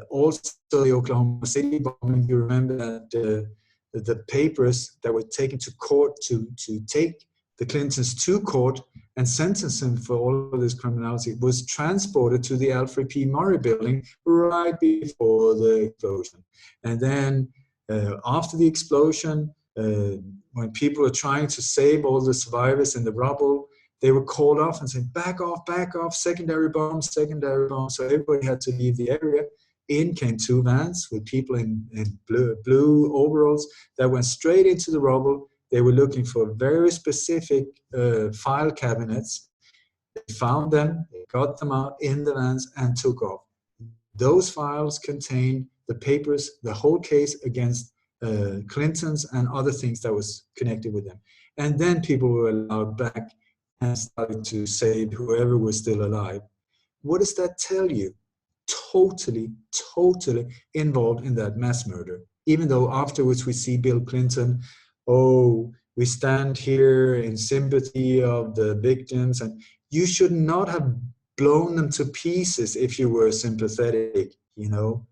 Speaker 2: also the Oklahoma City bombing. You remember that the papers that were taken to court to take the Clintons to court and sentence them for all of this criminality was transported to the Alfred P. Murrah building right before the explosion. And then after the explosion, when people are trying to save all the survivors in the rubble, they were called off and said, back off, secondary bomb. So everybody had to leave the area. In came two vans with people in blue overalls that went straight into the rubble. They were looking for very specific file cabinets. They found them, they got them out in the vans and took off. Those files contained the papers, the whole case against Clintons and other things that was connected with them. And then people were allowed back and started to save whoever was still alive. What does that tell you? Totally involved in that mass murder. Even though afterwards we see Bill Clinton, oh, we stand here in sympathy of the victims, and you should not have blown them to pieces if you were sympathetic, you know.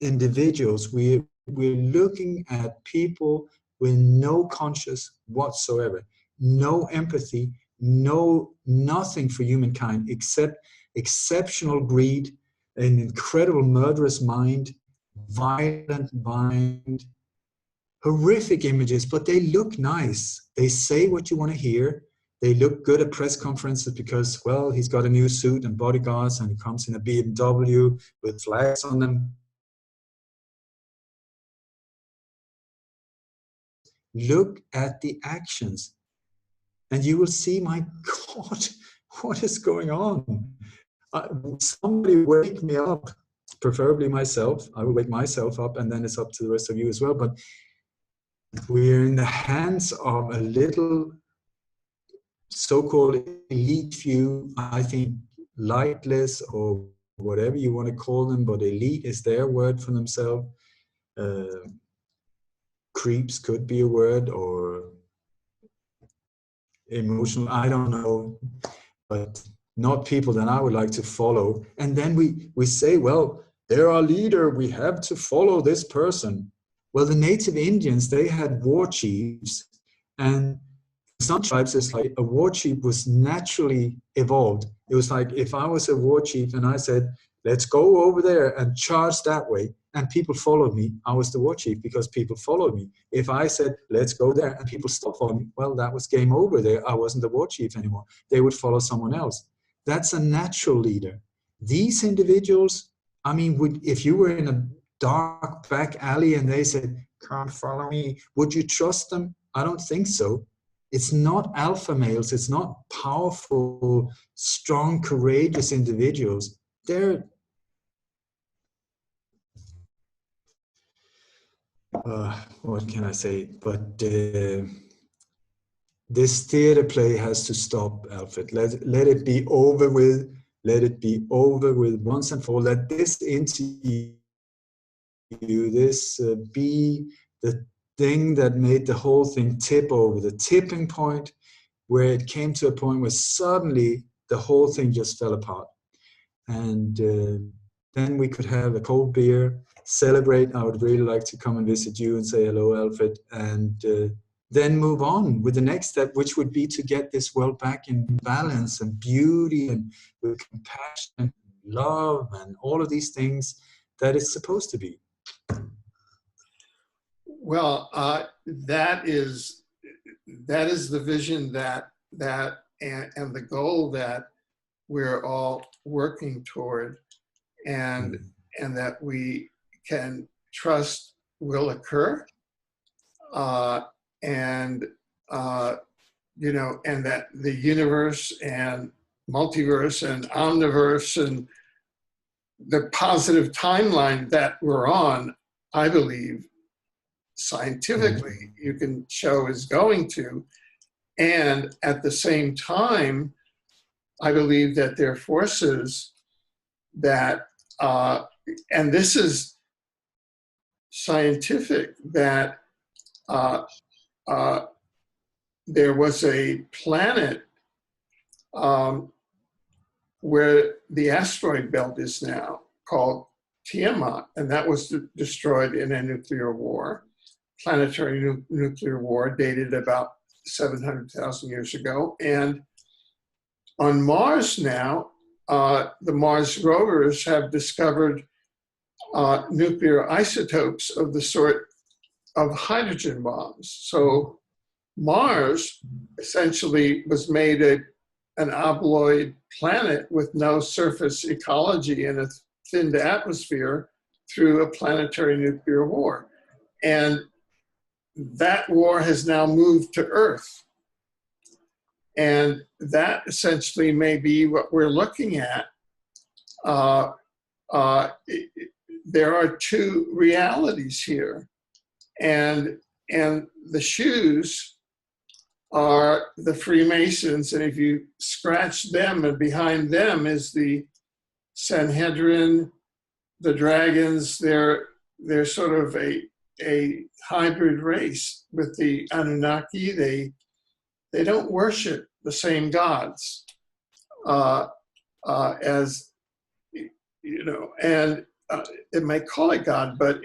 Speaker 2: Individuals, we're looking at people with no conscience whatsoever, no empathy, nothing for humankind except exceptional greed, an incredible murderous mind, violent mind, horrific images, but they look nice. They say what you want to hear. They look good at press conferences because, well, he's got a new suit and bodyguards and he comes in a BMW with flags on them. Look at the actions and you will see, my God, what is going on? Somebody wake me up. preferably myself. I will wake myself up, and then it's up to the rest of you as well. But we're in the hands of a little so-called elite few, I think lightless or whatever you want to call them, but elite is their word for themselves. Creeps could be a word, or emotional, I don't know, but not people that I would like to follow. And then we say, well, they're our leader, we have to follow this person. Well, the native Indians, they had war chiefs, and some tribes, it's like a war chief was naturally evolved. It was like if I was a war chief and I said, let's go over there and charge that way, and people followed me, I was the war chief because people followed me. If I said, let's go there, and people stopped following me, well, that was game over there. I wasn't the war chief anymore. They would follow someone else. That's a natural leader. These individuals, I mean, if you were in a dark back alley and they said, come follow me, would you trust them? I don't think so. It's not alpha males. It's not powerful, strong, courageous individuals. They're what can I say? But this theater play has to stop, Alfred. Let it be over with. Let it be over with once and for all. Let this interview, this be the thing that made the whole thing tip over, the tipping point where it came to a point where suddenly the whole thing just fell apart. And then we could have a cold beer, celebrate. I would really like to come and visit you and say hello, Alfred, and then move on with the next step, which would be to get this world back in balance and beauty and with compassion and love and all of these things that it's supposed to be.
Speaker 1: Well, that is the vision that and the goal that we're all working toward, and that we can trust will occur, and you know, and that the universe and multiverse and omniverse and the positive timeline that we're on, I believe, scientifically, you can show is going to. And at the same time, I believe that there are forces that, and this is scientific, that there was a planet where the asteroid belt is now, called Tiamat, and that was destroyed in a nuclear war, planetary nuclear war, dated about 700,000 years ago. And on Mars now, the Mars rovers have discovered nuclear isotopes of the sort of hydrogen bombs. So Mars essentially was made an obloid planet with no surface ecology and a thinned atmosphere through a planetary nuclear war. And that war has now moved to Earth. And that essentially may be what we're looking at. There are two realities here. And the shoes are the Freemasons, and if you scratch them, and behind them is the Sanhedrin, the dragons. They're sort of a hybrid race with the Anunnaki. They don't worship the same gods as, you know, and it may call it God, but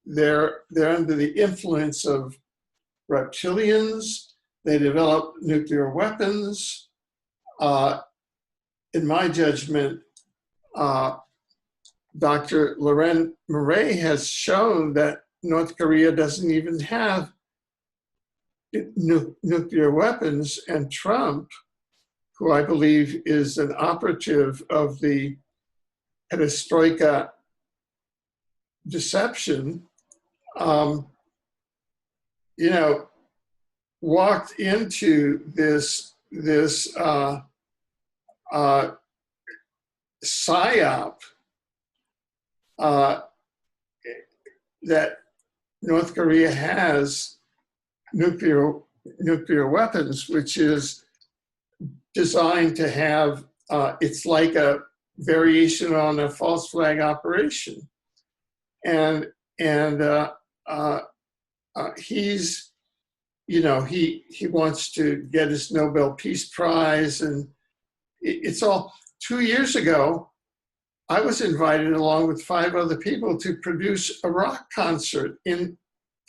Speaker 1: they're under the influence of reptilians. They develop nuclear weapons. In my judgment, Dr. Loren Murray has shown that North Korea doesn't even have nuclear weapons, and Trump, who I believe is an operative of the perestroika deception, you know, walked into this psyop uh, that North Korea has nuclear weapons, which is designed to have, it's like a variation on a false flag operation. And he's, he wants to get his Nobel Peace Prize, and it's all. 2 years ago, I was invited along with 5 other people to produce a rock concert in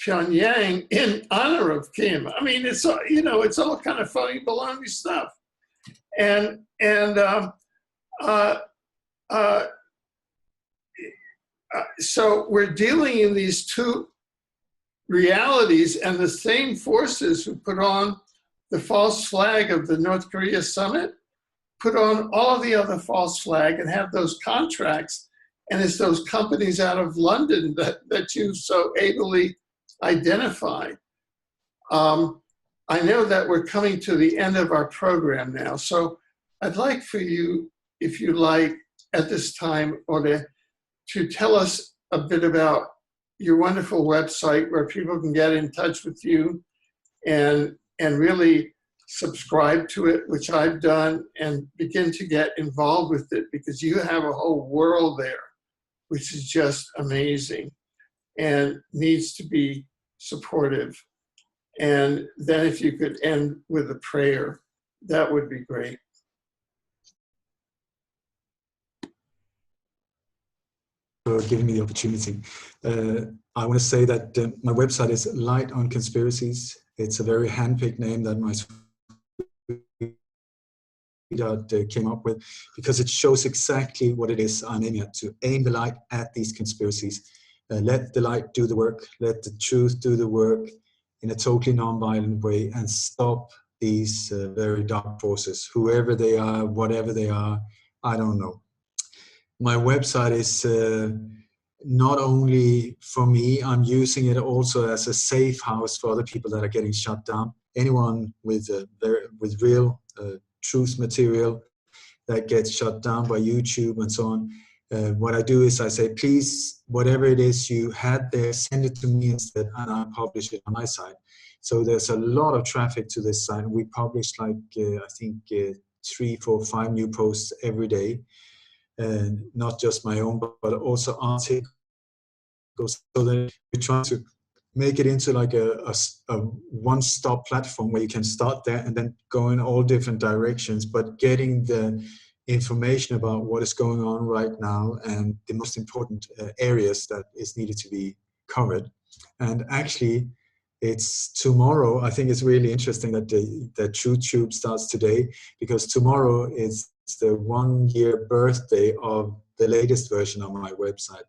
Speaker 1: Pyongyang in honor of Kim. I mean, it's all, it's all kind of phony baloney stuff. So we're dealing in these two realities, and the same forces who put on the false flag of the North Korea summit put on all of the other false flag and have those contracts. And it's those companies out of London that you so ably identified. I know that we're coming to the end of our program now, so I'd like for you, if you like, at this time, or to tell us a bit about your wonderful website where people can get in touch with you and really subscribe to it, which I've done, and begin to get involved with it, because you have a whole world there, which is just amazing and needs to be supportive. And then if you could end with a prayer, that would be great.
Speaker 2: For giving me the opportunity. I want to say that my website is Light on Conspiracies. It's a very handpicked name that my sweetheart came up with, because it shows exactly what it is I'm aiming at, to aim the light at these conspiracies. Let the light do the work, let the truth do the work in a totally non-violent way, and stop these very dark forces, whoever they are, whatever they are, I don't know. My website is not only for me, I'm using it also as a safe house for other people that are getting shut down. Anyone with real truth material that gets shut down by YouTube and so on. What I do is I say, please, whatever it is you had there, send it to me instead, and I publish it on my site. So there's a lot of traffic to this site. We publish like, I think 3, 4, 5 new posts every day. And not just my own, but also articles, so that we're trying to make it into like a one-stop platform where you can start there and then go in all different directions, but getting the information about what is going on right now and the most important areas that is needed to be covered. And actually, it's tomorrow. I think it's really interesting that that TrueTube starts today, because tomorrow is the 1-year birthday of the latest version of my website.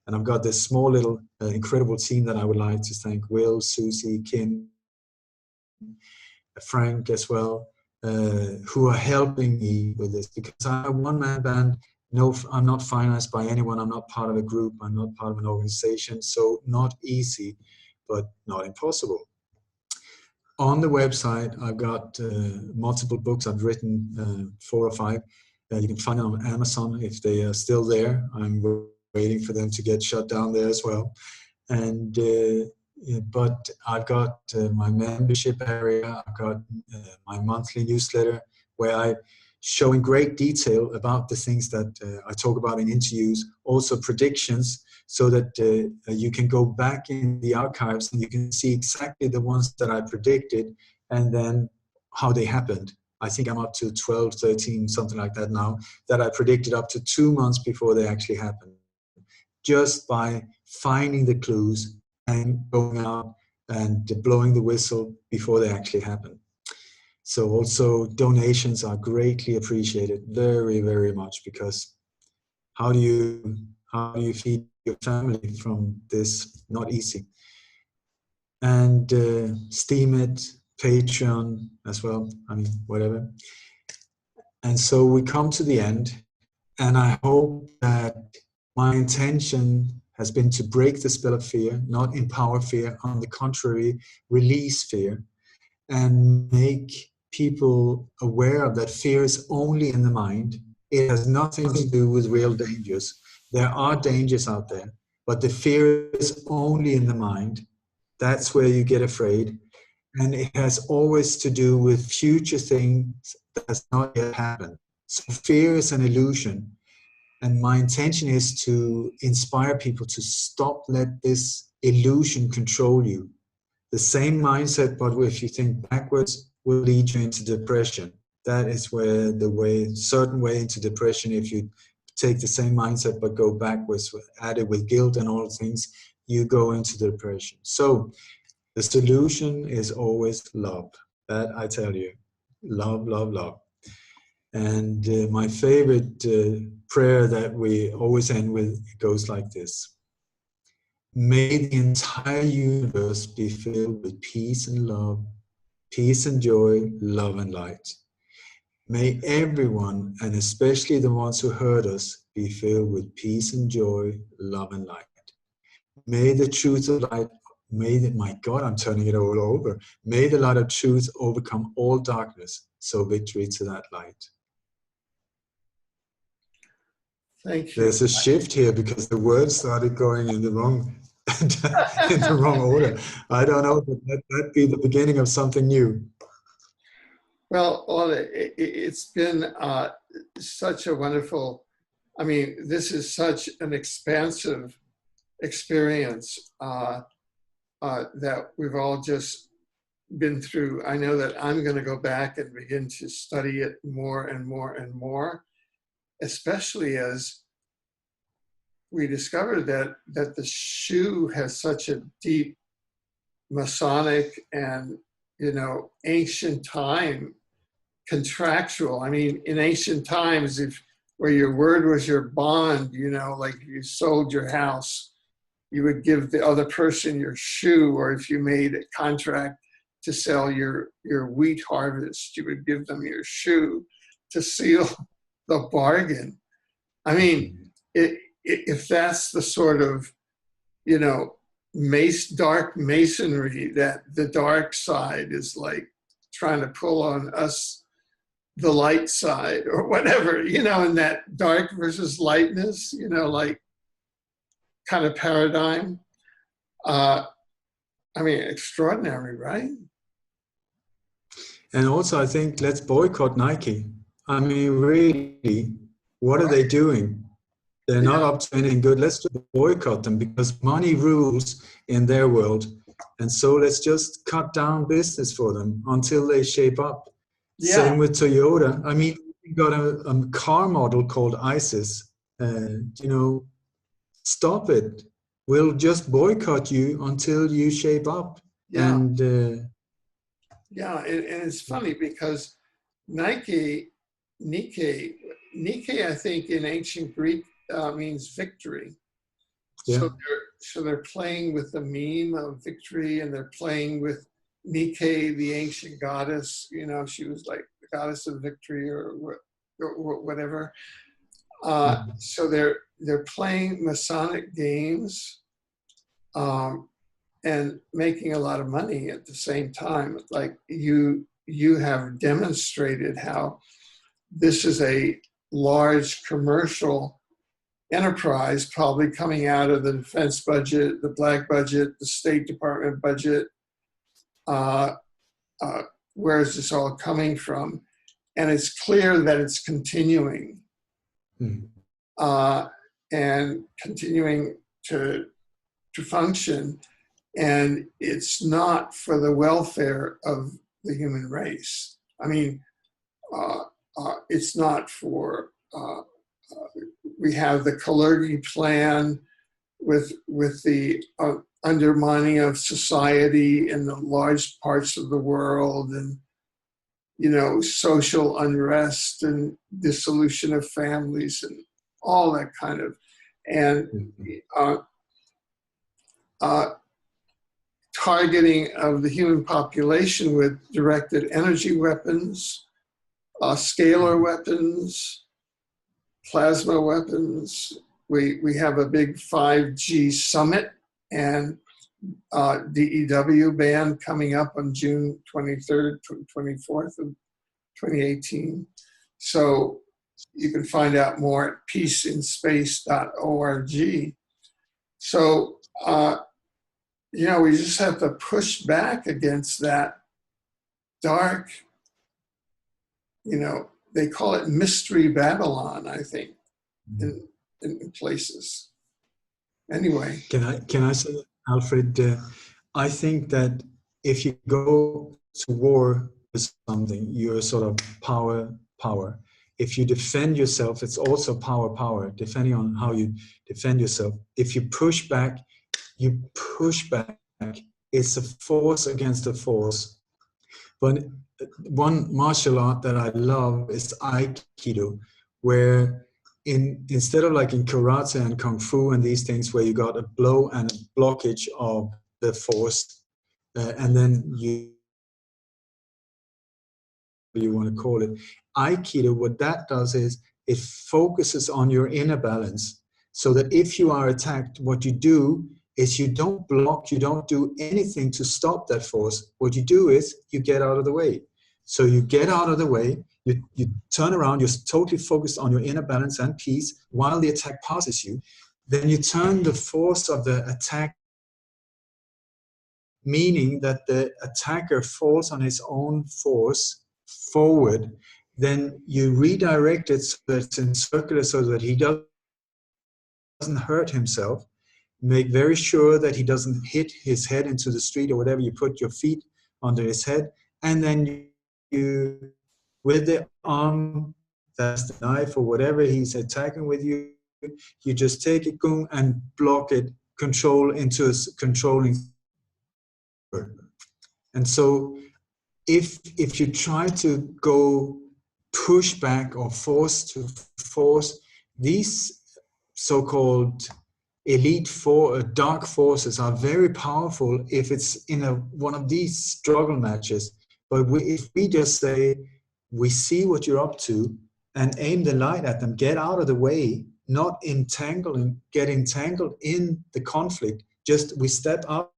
Speaker 2: And I've got this small little incredible team that I would like to thank: Will, Susie, Kim, Frank as well, who are helping me with this, because I'm a one-man band. No, I'm not financed by anyone. I'm not part of a group. I'm not part of an organization. So not easy, but not impossible. On the website, I've got multiple books. I've written 4 or 5. You can find them on Amazon if they are still there. I'm waiting for them to get shut down there as well. And but I've got my membership area. I've got my monthly newsletter, where I show in great detail about the things that I talk about in interviews, also predictions, so that you can go back in the archives and you can see exactly the ones that I predicted and then how they happened. I think I'm up to 12, 13, something like that now, that I predicted up to 2 months before they actually happened, just by finding the clues and going out and blowing the whistle before they actually happen. So also donations are greatly appreciated, very, very much, because how do you feed your family from this? Not easy. And Steemit, Patreon as well, I mean, whatever. And so we come to the end, and I hope that my intention has been to break the spell of fear, not empower fear, on the contrary, release fear, and make people aware of that fear is only in the mind. It has nothing to do with real dangers. There are dangers out there, but the fear is only in the mind. That's where you get afraid. And it has always to do with future things that has not yet happened. So fear is an illusion. And my intention is to inspire people to stop let this illusion control you. The same mindset, but if you think backwards, will lead you into depression. That is where certain way into depression, if you take the same mindset but go backwards, added with guilt and all things, you go into depression. So the solution is always love. That I tell you, love, love, love. And my favorite prayer that we always end with goes like this. May the entire universe be filled with peace and love, peace and joy, love and light. May everyone, and especially the ones who hurt us, be filled with peace and joy, love and light. May the truth of light, my God, I'm turning it all over. May the light of truth overcome all darkness. So victory to that light.
Speaker 1: Thank you.
Speaker 2: There's a shift here because the words started going in the wrong order. I don't know, but that'd be the beginning of something new.
Speaker 1: Well, it's been such a wonderful, I mean, this is such an expansive experience that we've all just been through. I know that I'm going to go back and begin to study it more and more and more, especially as we discovered that the shoe has such a deep Masonic and, ancient time contractual. I mean, in ancient times, where your word was your bond, like you sold your house, you would give the other person your shoe, or if you made a contract to sell your wheat harvest, you would give them your shoe to seal the bargain. I mean, if that's the sort of, dark masonry that the dark side is like trying to pull on us, the light side or whatever, in that dark versus lightness, like kind of paradigm. I mean, extraordinary, right?
Speaker 2: And also, I think let's boycott Nike. I mean, really, what are they doing? They're not up to anything good. Let's just boycott them because money rules in their world. And so let's just cut down business for them until they shape up. Yeah. Same with Toyota. I mean, we got a car model called ISIS. Stop it. We'll just boycott you until you shape up.
Speaker 1: Yeah.
Speaker 2: And
Speaker 1: it's funny because Nike, I think in ancient Greek means victory.
Speaker 2: Yeah.
Speaker 1: So they're playing with the meme of victory, and they're playing with Nike, the ancient goddess. She was like the goddess of victory or whatever. So they're playing Masonic games and making a lot of money at the same time. Like you have demonstrated how this is a large commercial enterprise, probably coming out of the defense budget, the black budget, the State Department budget. Where is this all coming from? And it's clear that it's continuing. And continuing to function, and it's not for the welfare of the human race. I mean, it's not for, we have the Kalergi plan with the undermining of society in the large parts of the world, and social unrest and dissolution of families and all that kind of, and targeting of the human population with directed energy weapons, scalar weapons, plasma weapons. We have a big 5G summit and DEW ban coming up on June 23rd, 24th of 2018. So you can find out more at peaceinspace.org. So, you know, we just have to push back against that dark, you know, they call it Mystery Babylon, I think, in places. Anyway.
Speaker 2: Can I say, Alfred, I think that if you go to war with something, you're sort of power. If you defend yourself, it's also power, depending on how you defend yourself. If you push back, it's a force against a force. But one martial art that I love is Aikido, where instead of like in karate and kung fu and these things where you got a blow and a blockage of the force, and then you want to call it, Aikido, what that does is it focuses on your inner balance, so that if you are attacked, what you do is you don't block, you don't do anything to stop that force. What you do is you get out of the way. So you get out of the way, you turn around, you're totally focused on your inner balance and peace while the attack passes you. Then you turn the force of the attack, meaning that the attacker falls on his own force forward. Then you redirect it so that it's in circular, so that he doesn't hurt himself. Make very sure that he doesn't hit his head into the street or whatever. You put your feet under his head, and then you, with the arm, that's the knife or whatever he's attacking with you, you just take it, boom, and block it, control into a controlling. And so if you try to go push back or force these so-called elite dark forces are very powerful if it's in one of these struggle matches. But if we just say, we see what you're up to and aim the light at them, get out of the way, not get entangled in the conflict, just we step up.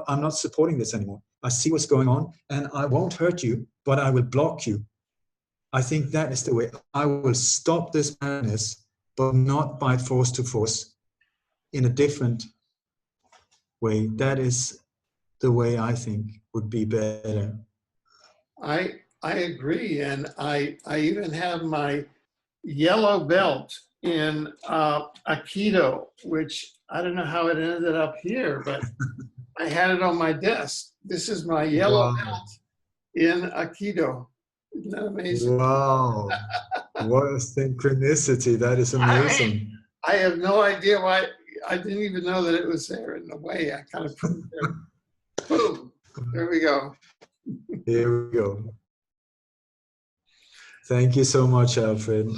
Speaker 2: I'm not supporting this anymore. I see what's going on and I won't hurt you, but I will block you. I think that is the way. I will stop this madness, but not by force to force, in a different way. That is the way I think would be better.
Speaker 1: I agree, and I even have my yellow belt in Aikido, which I don't know how it ended up here, but I had it on my desk. This is my yellow belt in Aikido. Isn't that amazing?
Speaker 2: Wow. What a synchronicity. That is amazing.
Speaker 1: I have no idea why. I didn't even know that it was there. In a way, I kind of put it there. Boom. There we go.
Speaker 2: Here we go. Thank you so much, Alfred.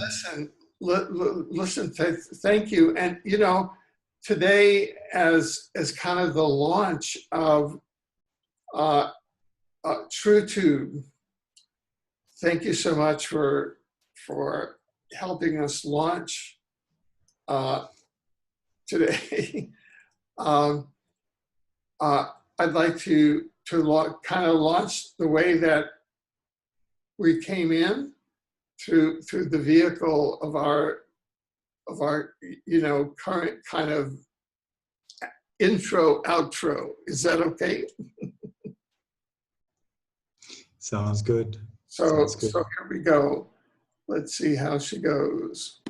Speaker 1: Listen, thank you. And, you know, today as kind of the launch of TrueTube, thank you so much for helping us launch today. I'd like to kind of launch the way that we came in through the vehicle of our you know, current kind of intro outro. Is that okay?
Speaker 2: Sounds good.
Speaker 1: So here we go. Let's see how she goes.